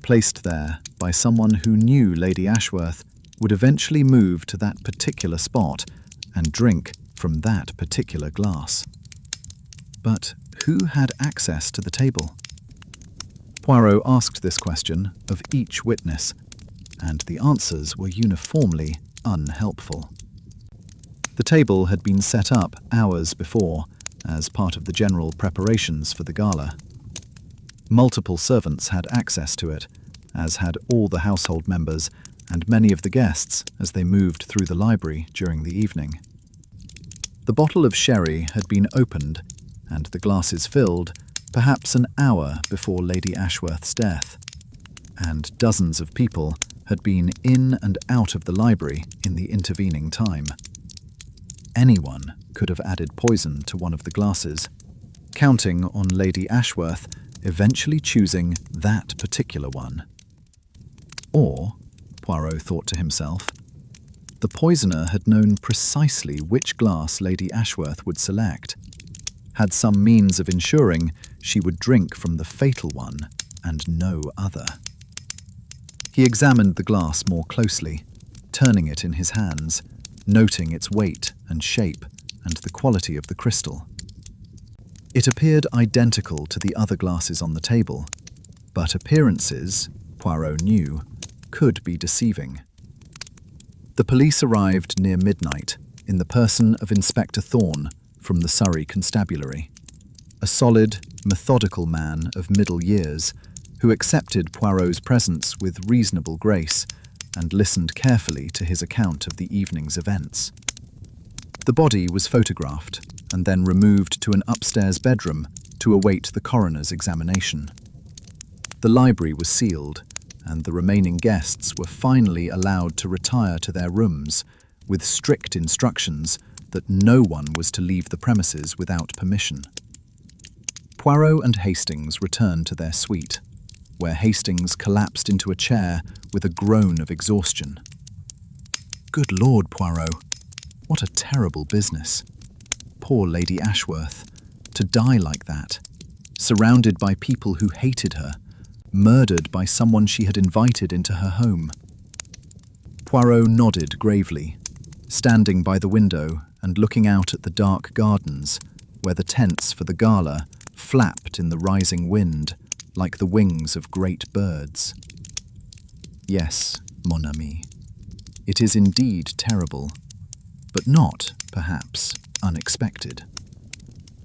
placed there by someone who knew Lady Ashworth would eventually move to that particular spot and drink from that particular glass. But who had access to the table? Poirot asked this question of each witness, and the answers were uniformly unhelpful. The table had been set up hours before as part of the general preparations for the gala. Multiple servants had access to it, as had all the household members and many of the guests as they moved through the library during the evening. The bottle of sherry had been opened and the glasses filled perhaps an hour before Lady Ashworth's death, and dozens of people had been in and out of the library in the intervening time. Anyone could have added poison to one of the glasses, counting on Lady Ashworth eventually choosing that particular one. Or, Poirot thought to himself, the poisoner had known precisely which glass Lady Ashworth would select, had some means of ensuring she would drink from the fatal one and no other. He examined the glass more closely, turning it in his hands, noting its weight and shape and the quality of the crystal. It appeared identical to the other glasses on the table, but appearances, Poirot knew, could be deceiving. The police arrived near midnight in the person of Inspector Thorne from the Surrey Constabulary, a solid, methodical man of middle years who accepted Poirot's presence with reasonable grace and listened carefully to his account of the evening's events. The body was photographed and then removed to an upstairs bedroom to await the coroner's examination. The library was sealed, and the remaining guests were finally allowed to retire to their rooms with strict instructions that no one was to leave the premises without permission. Poirot and Hastings returned to their suite, where Hastings collapsed into a chair with a groan of exhaustion. Good Lord, Poirot, what a terrible business. Poor Lady Ashworth, to die like that, surrounded by people who hated her, murdered by someone she had invited into her home. Poirot nodded gravely, standing by the window and looking out at the dark gardens, where the tents for the gala flapped in the rising wind like the wings of great birds. Yes, mon ami. It is indeed terrible, but not, perhaps, unexpected.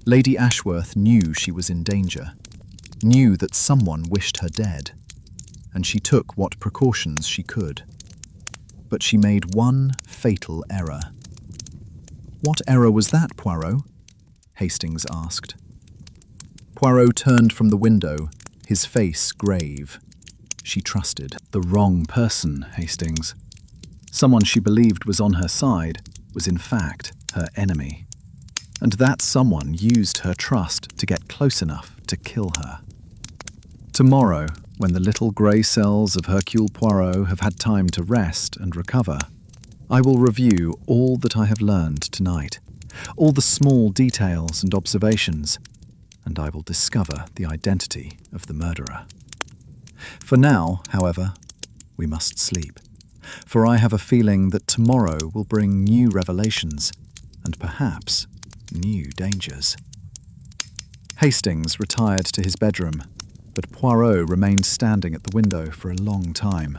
Lady Ashworth knew she was in danger, knew that someone wished her dead, and she took what precautions she could. But she made one fatal error. "What error was that, Poirot?" Hastings asked. Poirot turned from the window, his face grave. She trusted the wrong person, Hastings. Someone she believed was on her side was in fact her enemy. And that someone used her trust to get close enough to kill her. Tomorrow, when the little grey cells of Hercule Poirot have had time to rest and recover, I will review all that I have learned tonight, all the small details and observations, and I will discover the identity of the murderer. For now, however, we must sleep, for I have a feeling that tomorrow will bring new revelations, and perhaps new dangers. Hastings retired to his bedroom, but Poirot remained standing at the window for a long time,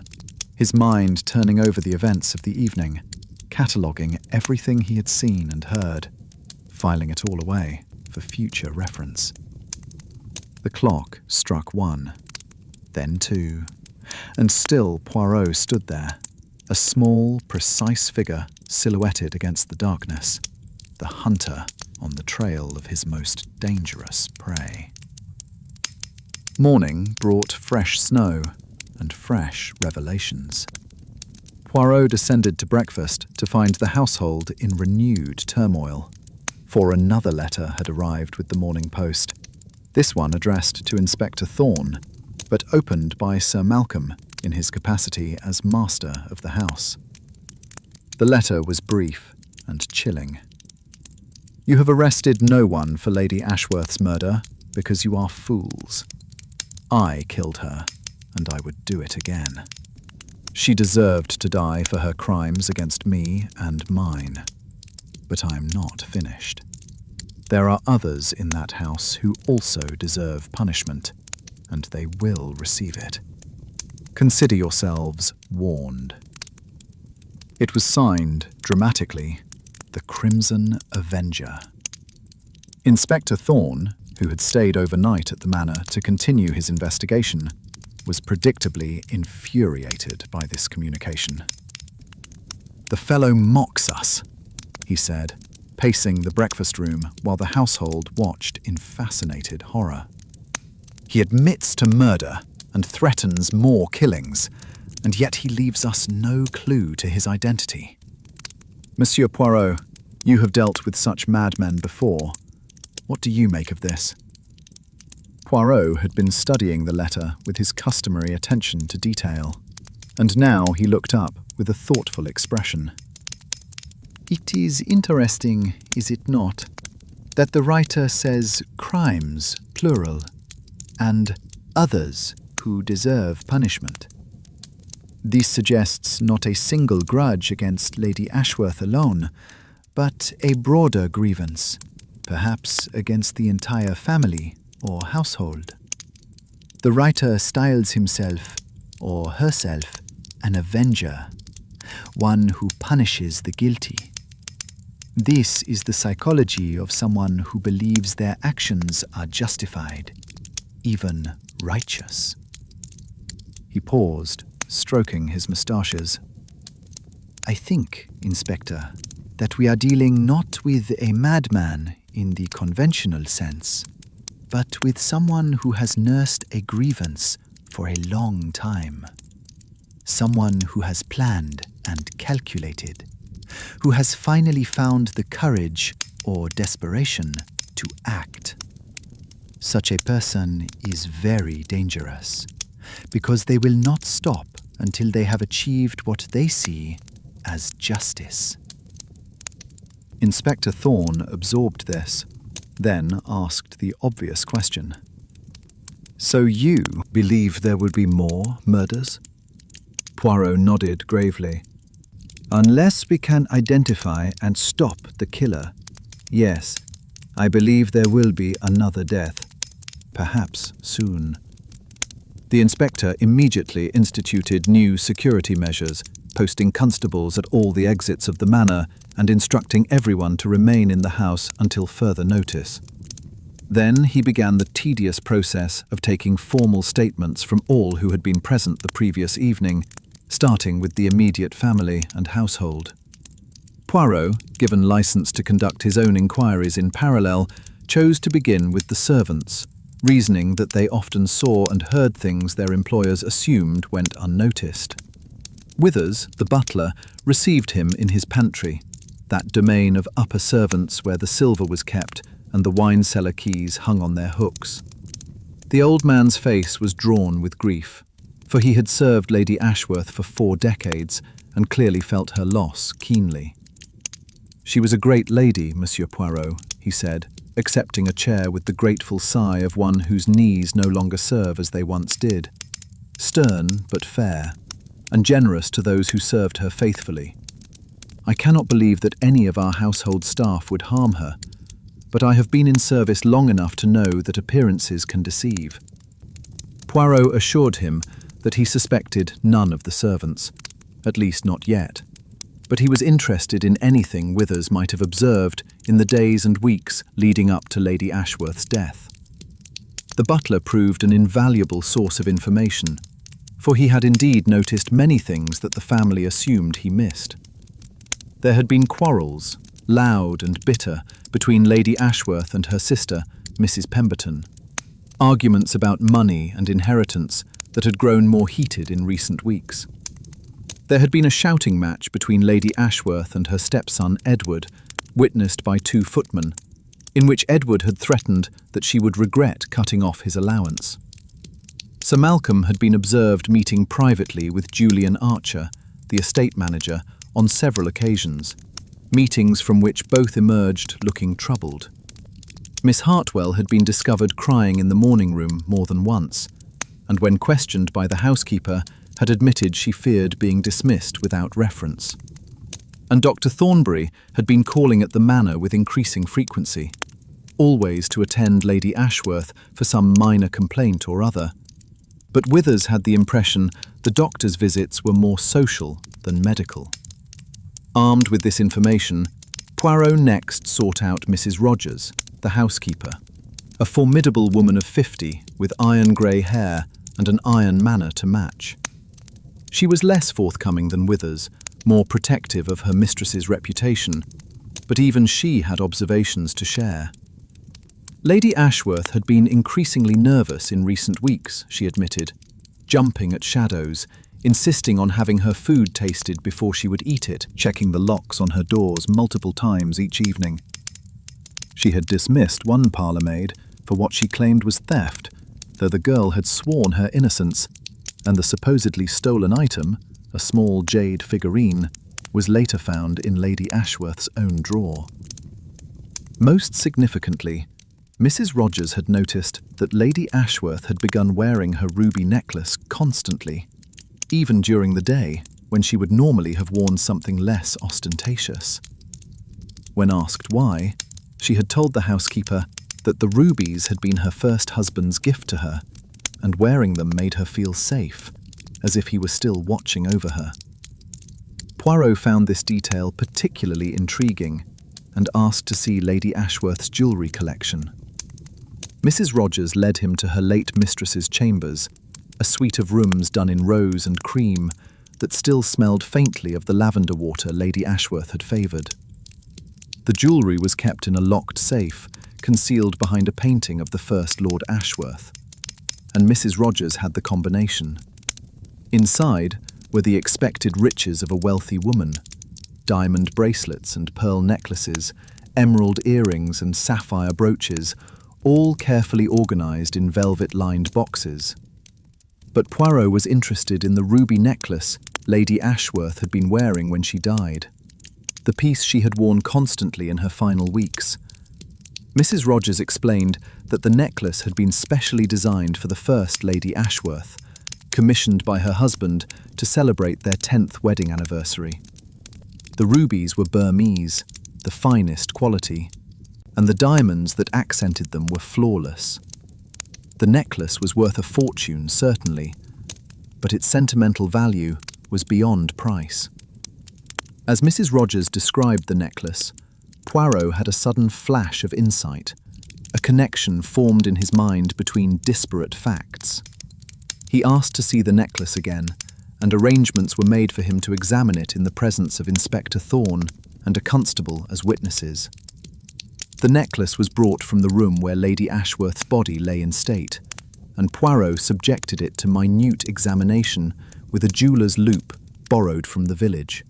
his mind turning over the events of the evening, cataloguing everything he had seen and heard, filing it all away for future reference. The clock struck 1, then 2, and still Poirot stood there, a small, precise figure silhouetted against the darkness, the hunter on the trail of his most dangerous prey. Morning brought fresh snow and fresh revelations. Poirot descended to breakfast to find the household in renewed turmoil, for another letter had arrived with the morning post, this one addressed to Inspector Thorne, but opened by Sir Malcolm in his capacity as master of the house. The letter was brief and chilling. "You have arrested no one for Lady Ashworth's murder because you are fools. I killed her, and I would do it again. She deserved to die for her crimes against me and mine. But I am not finished. There are others in that house who also deserve punishment, and they will receive it. Consider yourselves warned." It was signed, dramatically, the Crimson Avenger. Inspector Thorne, who had stayed overnight at the manor to continue his investigation, was predictably infuriated by this communication. "The fellow mocks us," he said, pacing the breakfast room while the household watched in fascinated horror. "He admits to murder and threatens more killings, and yet he leaves us no clue to his identity. Monsieur Poirot, you have dealt with such madmen before. What do you make of this?" Poirot had been studying the letter with his customary attention to detail, and now he looked up with a thoughtful expression. "It is interesting, is it not, that the writer says crimes, plural, and others who deserve punishment. This suggests not a single grudge against Lady Ashworth alone, but a broader grievance, perhaps against the entire family or household. The writer styles himself, or herself, an avenger, one who punishes the guilty. This is the psychology of someone who believes their actions are justified, even righteous." He paused, stroking his moustaches. "I think, Inspector, that we are dealing not with a madman in the conventional sense, but with someone who has nursed a grievance for a long time. Someone who has planned and calculated, who has finally found the courage or desperation to act. Such a person is very dangerous, because they will not stop until they have achieved what they see as justice." Inspector Thorne absorbed this, then asked the obvious question. "So you believe there would be more murders?" Poirot nodded gravely. "Unless we can identify and stop the killer, yes, I believe there will be another death, perhaps soon." The inspector immediately instituted new security measures, posting constables at all the exits of the manor and instructing everyone to remain in the house until further notice. Then he began the tedious process of taking formal statements from all who had been present the previous evening, starting with the immediate family and household. Poirot, given license to conduct his own inquiries in parallel, chose to begin with the servants, reasoning that they often saw and heard things their employers assumed went unnoticed. Withers, the butler, received him in his pantry, that domain of upper servants where the silver was kept and the wine cellar keys hung on their hooks. The old man's face was drawn with grief, for he had served Lady Ashworth for 4 decades and clearly felt her loss keenly. "She was a great lady, Monsieur Poirot," he said, accepting a chair with the grateful sigh of one whose knees no longer serve as they once did. "Stern but fair, and generous to those who served her faithfully. I cannot believe that any of our household staff would harm her, but I have been in service long enough to know that appearances can deceive." Poirot assured him that he suspected none of the servants, at least not yet, but he was interested in anything Withers might have observed in the days and weeks leading up to Lady Ashworth's death. The butler proved an invaluable source of information, for he had indeed noticed many things that the family assumed he missed. There had been quarrels, loud and bitter, between Lady Ashworth and her sister, Mrs. Pemberton. Arguments about money and inheritance that had grown more heated in recent weeks. There had been a shouting match between Lady Ashworth and her stepson Edward, witnessed by 2 footmen, in which Edward had threatened that she would regret cutting off his allowance. Sir Malcolm had been observed meeting privately with Julian Archer, the estate manager, on several occasions, meetings from which both emerged looking troubled. Miss Hartwell had been discovered crying in the morning room more than once, and when questioned by the housekeeper, had admitted she feared being dismissed without reference. And Dr. Thornbury had been calling at the manor with increasing frequency, always to attend Lady Ashworth for some minor complaint or other. But Withers had the impression the doctor's visits were more social than medical. Armed with this information, Poirot next sought out Mrs. Rogers, the housekeeper, a formidable woman of 50 with iron grey hair and an iron manner to match. She was less forthcoming than Withers, more protective of her mistress's reputation, but even she had observations to share. Lady Ashworth had been increasingly nervous in recent weeks, she admitted, jumping at shadows, insisting on having her food tasted before she would eat it, checking the locks on her doors multiple times each evening. She had dismissed one parlour-maid for what she claimed was theft, though the girl had sworn her innocence, and the supposedly stolen item, a small jade figurine, was later found in Lady Ashworth's own drawer. Most significantly, Mrs. Rogers had noticed that Lady Ashworth had begun wearing her ruby necklace constantly, even during the day when she would normally have worn something less ostentatious. When asked why, she had told the housekeeper that the rubies had been her first husband's gift to her, and wearing them made her feel safe, as if he was still watching over her. Poirot found this detail particularly intriguing and asked to see Lady Ashworth's jewellery collection. Mrs. Rogers led him to her late mistress's chambers, a suite of rooms done in rose and cream that still smelled faintly of the lavender water Lady Ashworth had favoured. The jewellery was kept in a locked safe, concealed behind a painting of the first Lord Ashworth, and Mrs. Rogers had the combination. Inside were the expected riches of a wealthy woman: diamond bracelets and pearl necklaces, emerald earrings and sapphire brooches, all carefully organised in velvet-lined boxes. But Poirot was interested in the ruby necklace Lady Ashworth had been wearing when she died, the piece she had worn constantly in her final weeks. Mrs. Rogers explained that the necklace had been specially designed for the first Lady Ashworth, commissioned by her husband to celebrate their 10th wedding anniversary. The rubies were Burmese, the finest quality, and the diamonds that accented them were flawless. The necklace was worth a fortune, certainly, but its sentimental value was beyond price. As Mrs. Rogers described the necklace, Poirot had a sudden flash of insight, a connection formed in his mind between disparate facts. He asked to see the necklace again, and arrangements were made for him to examine it in the presence of Inspector Thorne and a constable as witnesses. The necklace was brought from the room where Lady Ashworth's body lay in state, and Poirot subjected it to minute examination with a jeweller's loupe borrowed from the village.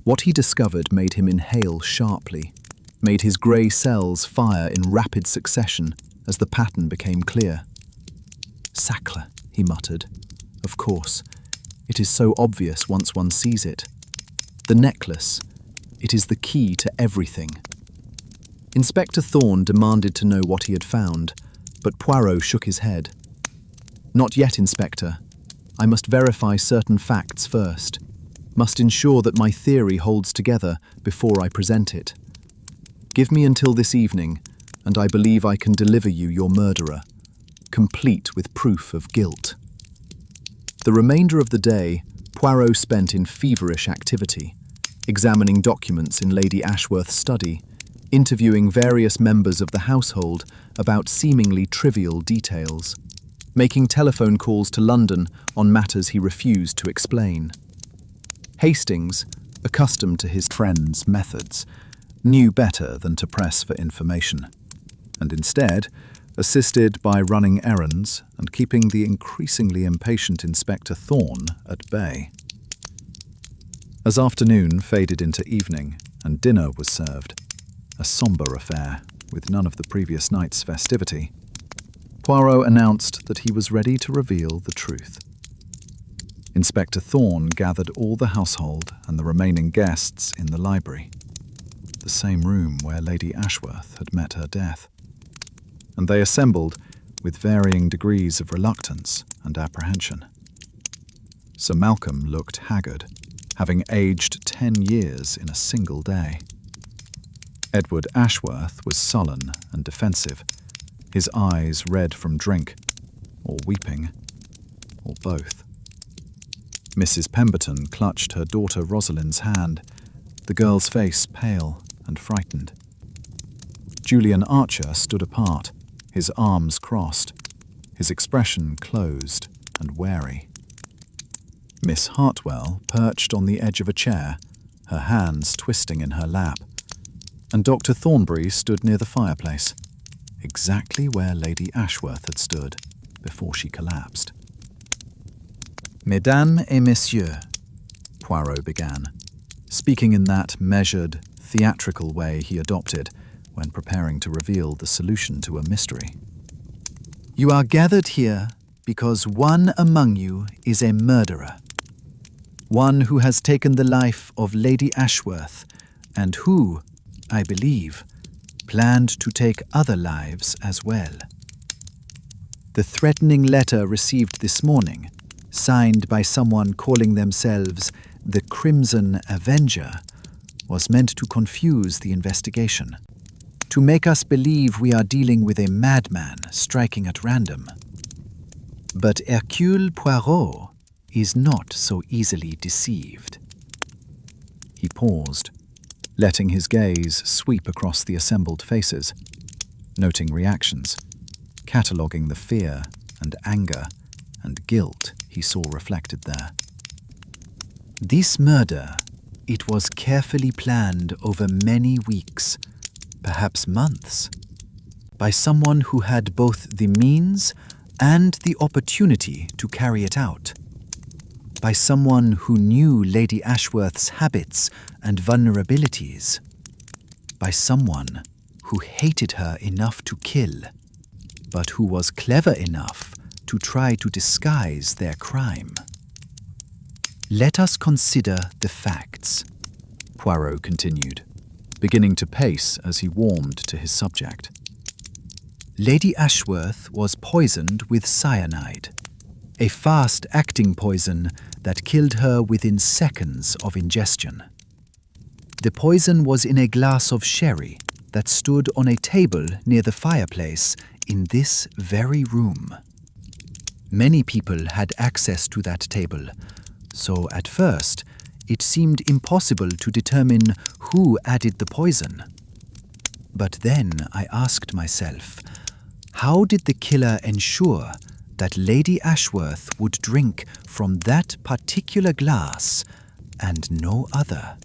What he discovered made him inhale sharply, made his grey cells fire in rapid succession as the pattern became clear. "Sacre," he muttered. "Of course. It is so obvious once one sees it. The necklace, it is the key to everything." Inspector Thorne demanded to know what he had found, but Poirot shook his head. "Not yet, Inspector. I must verify certain facts first. Must ensure that my theory holds together before I present it. Give me until this evening, and I believe I can deliver you your murderer, complete with proof of guilt." The remainder of the day, Poirot spent in feverish activity, examining documents in Lady Ashworth's study, interviewing various members of the household about seemingly trivial details, making telephone calls to London on matters he refused to explain. Hastings, accustomed to his friend's methods, knew better than to press for information, and instead assisted by running errands and keeping the increasingly impatient Inspector Thorne at bay. As afternoon faded into evening and dinner was served, a sombre affair with none of the previous night's festivity, Poirot announced that he was ready to reveal the truth. Inspector Thorne gathered all the household and the remaining guests in the library, the same room where Lady Ashworth had met her death, and they assembled with varying degrees of reluctance and apprehension. Sir Malcolm looked haggard, having aged 10 years in a single day. Edward Ashworth was sullen and defensive, his eyes red from drink, or weeping, or both. Mrs. Pemberton clutched her daughter Rosalind's hand, the girl's face pale and frightened. Julian Archer stood apart, his arms crossed, his expression closed and wary. Miss Hartwell perched on the edge of a chair, her hands twisting in her lap, and Dr. Thornbury stood near the fireplace, exactly where Lady Ashworth had stood before she collapsed. "Mesdames et messieurs," Poirot began, speaking in that measured, theatrical way he adopted when preparing to reveal the solution to a mystery. "You are gathered here because one among you is a murderer. One who has taken the life of Lady Ashworth and who, I believe, planned to take other lives as well. The threatening letter received this morning, signed by someone calling themselves the Crimson Avenger, was meant to confuse the investigation, to make us believe we are dealing with a madman striking at random. But Hercule Poirot is not so easily deceived." He paused, letting his gaze sweep across the assembled faces, noting reactions, cataloguing the fear and anger and guilt he saw reflected there. "This murder, it was carefully planned over many weeks, perhaps months, by someone who had both the means and the opportunity to carry it out, by someone who knew Lady Ashworth's habits and vulnerabilities, by someone who hated her enough to kill, but who was clever enough to try to disguise their crime. Let us consider the facts," Poirot continued, beginning to pace as he warmed to his subject. "Lady Ashworth was poisoned with cyanide, a fast-acting poison that killed her within seconds of ingestion. The poison was in a glass of sherry that stood on a table near the fireplace in this very room. Many people had access to that table, so at first it seemed impossible to determine who added the poison. But then I asked myself, how did the killer ensure that Lady Ashworth would drink from that particular glass and no other?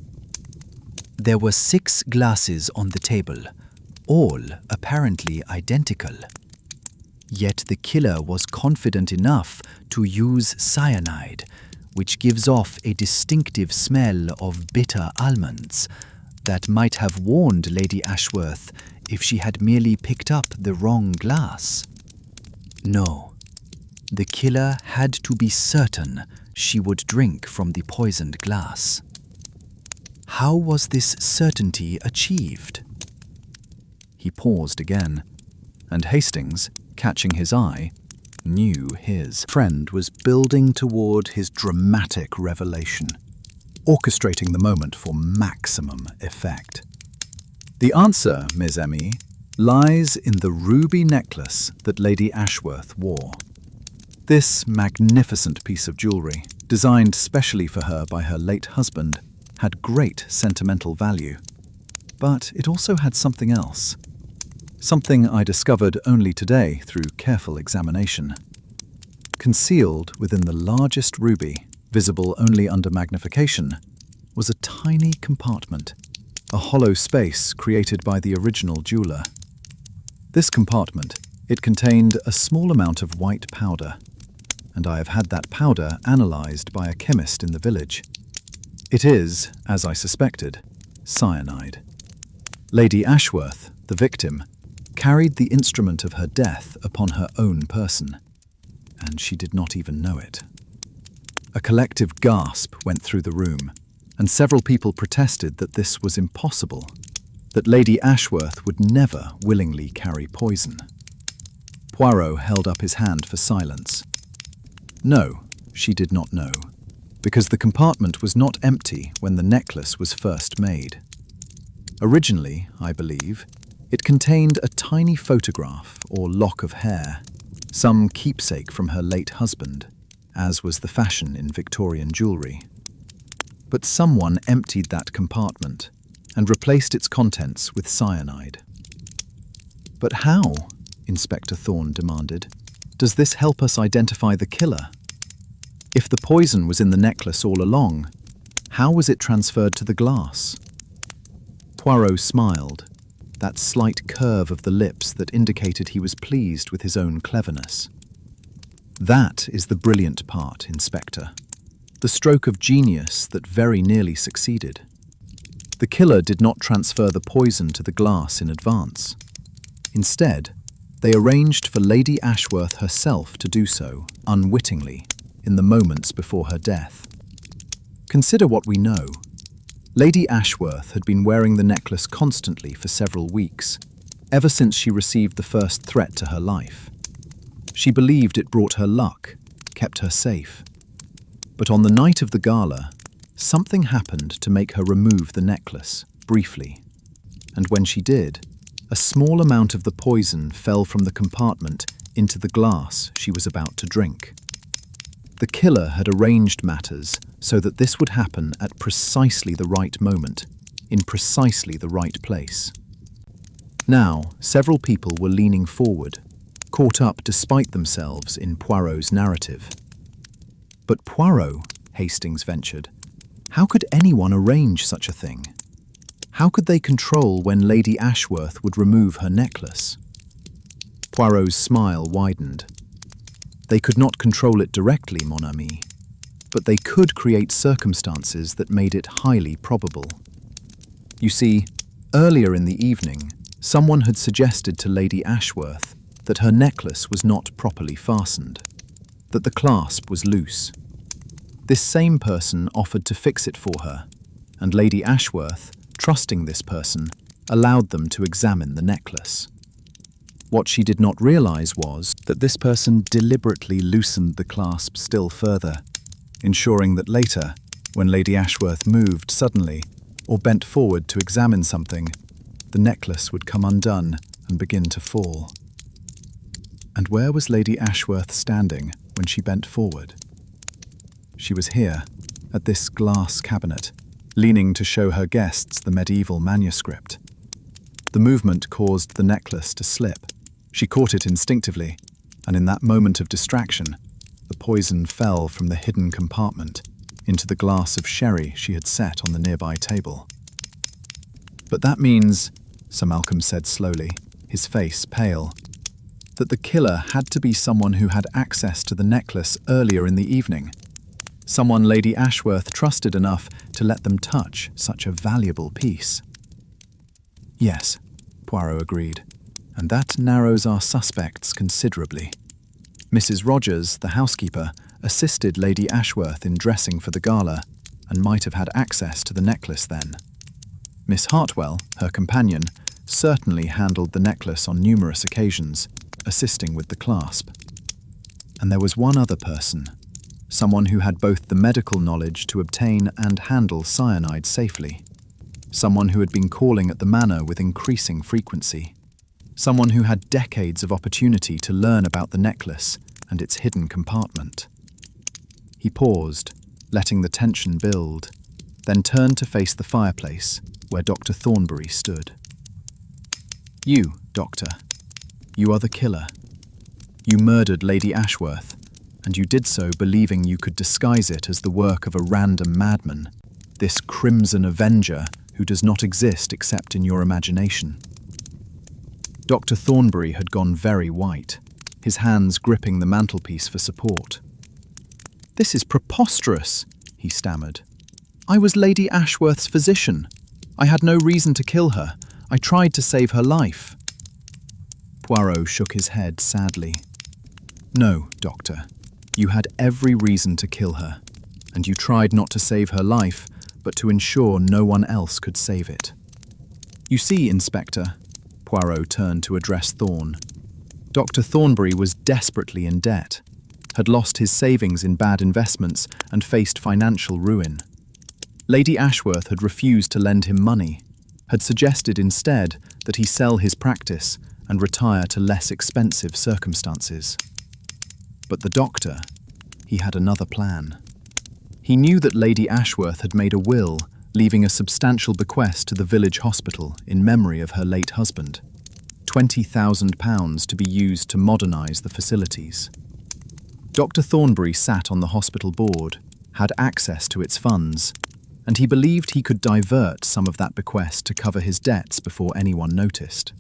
There were 6 glasses on the table, all apparently identical. Yet the killer was confident enough to use cyanide, which gives off a distinctive smell of bitter almonds that might have warned Lady Ashworth if she had merely picked up the wrong glass. No, the killer had to be certain she would drink from the poisoned glass. How was this certainty achieved? He paused again, and Hastings, catching his eye, knew his friend was building toward his dramatic revelation, orchestrating the moment for maximum effect. The answer, Miss Emmy, lies in the ruby necklace that Lady Ashworth wore. This magnificent piece of jewellery, designed specially for her by her late husband, had great sentimental value. But it also had something else. Something I discovered only today through careful examination. Concealed within the largest ruby, visible only under magnification, was a tiny compartment, a hollow space created by the original jeweller. This compartment, it contained a small amount of white powder, and I have had that powder analysed by a chemist in the village. It is, as I suspected, cyanide. Lady Ashworth, the victim, carried the instrument of her death upon her own person, and she did not even know it. A collective gasp went through the room, and several people protested that this was impossible, that Lady Ashworth would never willingly carry poison. Poirot held up his hand for silence. No, she did not know, because the compartment was not empty when the necklace was first made. Originally, I believe, it contained a tiny photograph or lock of hair, some keepsake from her late husband, as was the fashion in Victorian jewellery. But someone emptied that compartment and replaced its contents with cyanide. But how, Inspector Thorne demanded, does this help us identify the killer? If the poison was in the necklace all along, how was it transferred to the glass? Poirot smiled, that slight curve of the lips that indicated he was pleased with his own cleverness. That is the brilliant part, Inspector. The stroke of genius that very nearly succeeded. The killer did not transfer the poison to the glass in advance. Instead, they arranged for Lady Ashworth herself to do so, unwittingly, in the moments before her death. Consider what we know. Lady Ashworth had been wearing the necklace constantly for several weeks, ever since she received the first threat to her life. She believed it brought her luck, kept her safe. But on the night of the gala, something happened to make her remove the necklace, briefly. And when she did, a small amount of the poison fell from the compartment into the glass she was about to drink. The killer had arranged matters so that this would happen at precisely the right moment, in precisely the right place. Now, several people were leaning forward, caught up despite themselves in Poirot's narrative. But Poirot, Hastings ventured, how could anyone arrange such a thing? How could they control when Lady Ashworth would remove her necklace? Poirot's smile widened. They could not control it directly, mon ami, but they could create circumstances that made it highly probable. You see, earlier in the evening, someone had suggested to Lady Ashworth that her necklace was not properly fastened, that the clasp was loose. This same person offered to fix it for her, and Lady Ashworth, trusting this person, allowed them to examine the necklace. What she did not realize was that this person deliberately loosened the clasp still further, ensuring that later, when Lady Ashworth moved suddenly or bent forward to examine something, the necklace would come undone and begin to fall. And where was Lady Ashworth standing when she bent forward? She was here, at this glass cabinet, leaning to show her guests the medieval manuscript. The movement caused the necklace to slip. She caught it instinctively, and in that moment of distraction, the poison fell from the hidden compartment into the glass of sherry she had set on the nearby table. But that means, Sir Malcolm said slowly, his face pale, that the killer had to be someone who had access to the necklace earlier in the evening. Someone Lady Ashworth trusted enough to let them touch such a valuable piece. Yes, Poirot agreed, and that narrows our suspects considerably. Mrs. Rogers, the housekeeper, assisted Lady Ashworth in dressing for the gala and might have had access to the necklace then. Miss Hartwell, her companion, certainly handled the necklace on numerous occasions, assisting with the clasp. And there was one other person, someone who had both the medical knowledge to obtain and handle cyanide safely. Someone who had been calling at the manor with increasing frequency. Someone who had decades of opportunity to learn about the necklace and its hidden compartment. He paused, letting the tension build, then turned to face the fireplace where Dr. Thornbury stood. You, Doctor, you are the killer. You murdered Lady Ashworth, and you did so believing you could disguise it as the work of a random madman, this Crimson Avenger who does not exist except in your imagination. Dr. Thornbury had gone very white, his hands gripping the mantelpiece for support. "This is preposterous," he stammered. "I was Lady Ashworth's physician. I had no reason to kill her. I tried to save her life." Poirot shook his head sadly. "No, Doctor. You had every reason to kill her, and you tried not to save her life, but to ensure no one else could save it. You see, Inspector," Poirot turned to address Thorne, "Dr. Thornbury was desperately in debt, had lost his savings in bad investments and faced financial ruin. Lady Ashworth had refused to lend him money, had suggested instead that he sell his practice and retire to less expensive circumstances. But the doctor, he had another plan. He knew that Lady Ashworth had made a will, leaving a substantial bequest to the village hospital in memory of her late husband, £20,000 to be used to modernise the facilities. Dr. Thornbury sat on the hospital board, had access to its funds, and he believed he could divert some of that bequest to cover his debts before anyone noticed.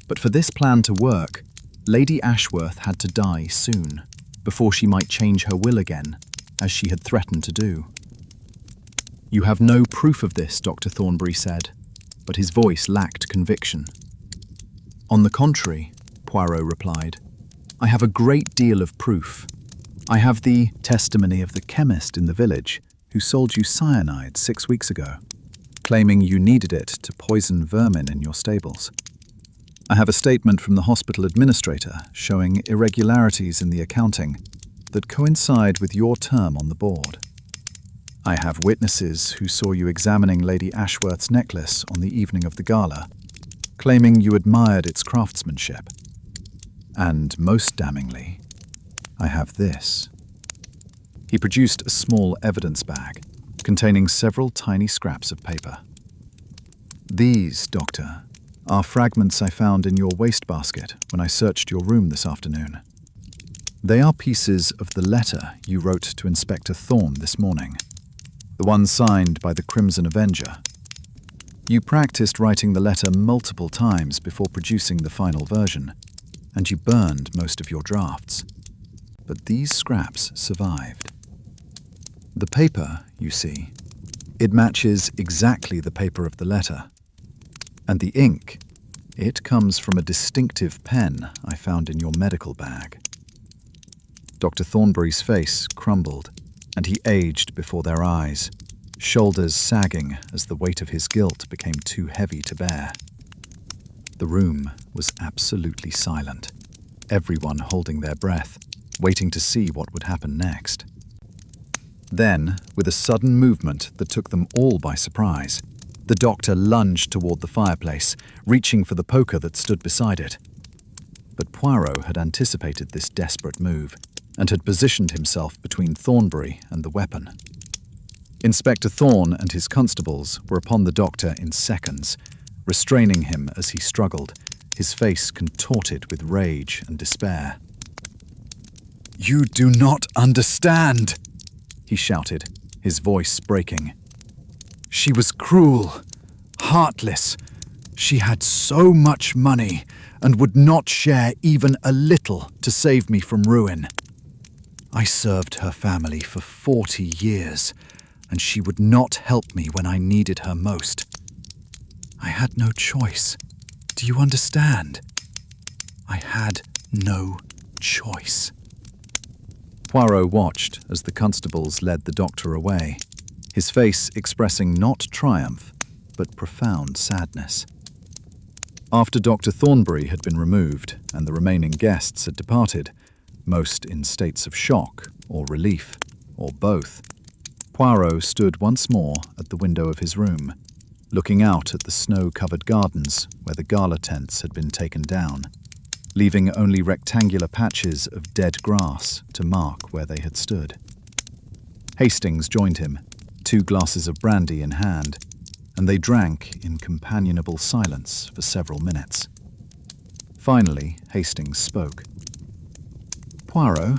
But for this plan to work, Lady Ashworth had to die soon, before she might change her will again, as she had threatened to do. "You have no proof of this," Dr. Thornbury said, but his voice lacked conviction. "On the contrary," Poirot replied, "I have a great deal of proof. I have the testimony of the chemist in the village who sold you cyanide 6 weeks ago, claiming you needed it to poison vermin in your stables. I have a statement from the hospital administrator showing irregularities in the accounting that coincide with your term on the board. I have witnesses who saw you examining Lady Ashworth's necklace on the evening of the gala, claiming you admired its craftsmanship. And most damningly, I have this." He produced a small evidence bag containing several tiny scraps of paper. "These, Doctor, are fragments I found in your wastebasket when I searched your room this afternoon. They are pieces of the letter you wrote to Inspector Thorne this morning, the one signed by the Crimson Avenger. You practiced writing the letter multiple times before producing the final version, and you burned most of your drafts. But these scraps survived. The paper, you see, it matches exactly the paper of the letter. And the ink, it comes from a distinctive pen I found in your medical bag." Dr. Thornbury's face crumbled, and he aged before their eyes, shoulders sagging as the weight of his guilt became too heavy to bear. The room was absolutely silent, everyone holding their breath, waiting to see what would happen next. Then, with a sudden movement that took them all by surprise, the doctor lunged toward the fireplace, reaching for the poker that stood beside it. But Poirot had anticipated this desperate move and had positioned himself between Thornbury and the weapon. Inspector Thorne and his constables were upon the doctor in seconds, restraining him as he struggled, his face contorted with rage and despair. "You do not understand," he shouted, his voice breaking. "She was cruel, heartless. She had so much money and would not share even a little to save me from ruin. I served her family for 40 years, and she would not help me when I needed her most. I had no choice. Do you understand? I had no choice." Poirot watched as the constables led the doctor away, his face expressing not triumph, but profound sadness. After Dr. Thornbury had been removed and the remaining guests had departed, most in states of shock or relief, or both, Poirot stood once more at the window of his room, looking out at the snow-covered gardens where the gala tents had been taken down, leaving only rectangular patches of dead grass to mark where they had stood. Hastings joined him, 2 glasses of brandy in hand, and they drank in companionable silence for several minutes. Finally, Hastings spoke. "Poirot,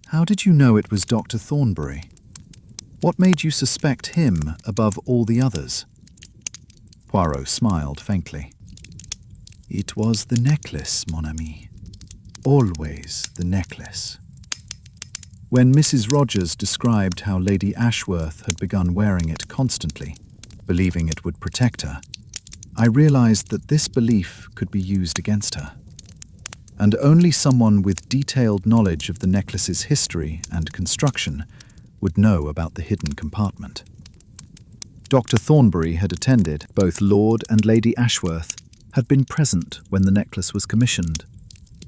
how did you know it was Dr. Thornbury? What made you suspect him above all the others?" Poirot smiled faintly. "It was the necklace, mon ami. Always the necklace. When Mrs. Rogers described how Lady Ashworth had begun wearing it constantly, believing it would protect her, I realized that this belief could be used against her. And only someone with detailed knowledge of the necklace's history and construction would know about the hidden compartment. Dr. Thornbury had attended. Both Lord and Lady Ashworth had been present when the necklace was commissioned,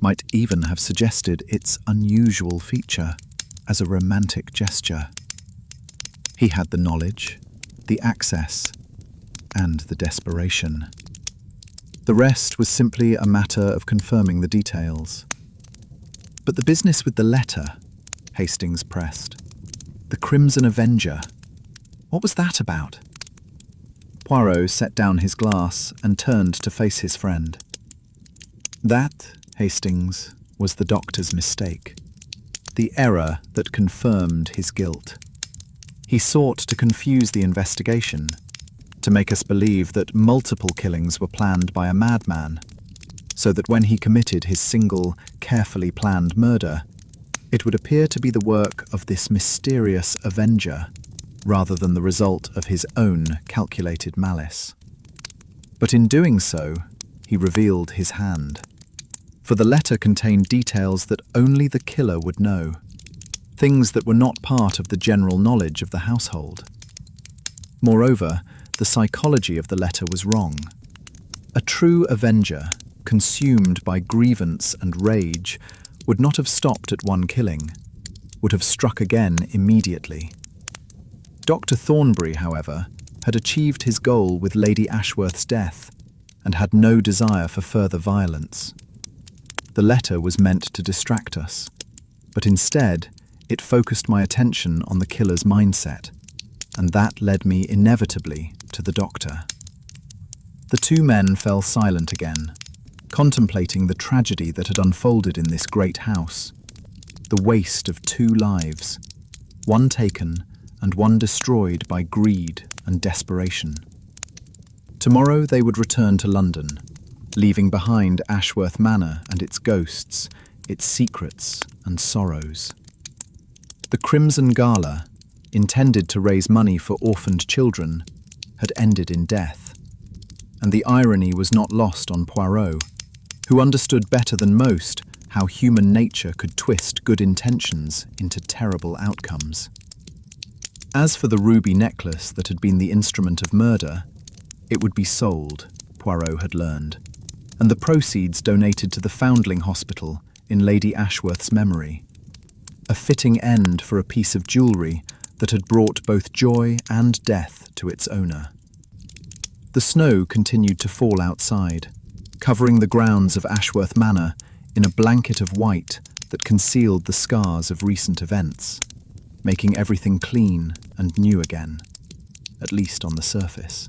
might even have suggested its unusual feature as a romantic gesture. He had the knowledge, the access, and the desperation. The rest was simply a matter of confirming the details. But the business with the letter, Hastings pressed. The Crimson Avenger. What was that about? Poirot set down his glass and turned to face his friend. That, Hastings, was the doctor's mistake. The error that confirmed his guilt. He sought to confuse the investigation, to make us believe that multiple killings were planned by a madman, so that when he committed his single, carefully planned murder, it would appear to be the work of this mysterious avenger, rather than the result of his own calculated malice. But in doing so, he revealed his hand. For the letter contained details that only the killer would know, things that were not part of the general knowledge of the household. Moreover, the psychology of the letter was wrong. A true avenger, consumed by grievance and rage, would not have stopped at one killing, would have struck again immediately. Dr. Thornbury, however, had achieved his goal with Lady Ashworth's death and had no desire for further violence. The letter was meant to distract us, but instead it focused my attention on the killer's mindset, and that led me inevitably to the doctor. The 2 men fell silent again, contemplating the tragedy that had unfolded in this great house, the waste of 2 lives, one taken and one destroyed by greed and desperation. Tomorrow they would return to London, leaving behind Ashworth Manor and its ghosts, its secrets and sorrows. The Crimson Gala, intended to raise money for orphaned children, had ended in death, and the irony was not lost on Poirot, who understood better than most how human nature could twist good intentions into terrible outcomes. As for the ruby necklace that had been the instrument of murder, it would be sold, Poirot had learned, and the proceeds donated to the Foundling Hospital in Lady Ashworth's memory. A fitting end for a piece of jewellery that had brought both joy and death to its owner. The snow continued to fall outside, covering the grounds of Ashworth Manor in a blanket of white that concealed the scars of recent events, making everything clean and new again, at least on the surface.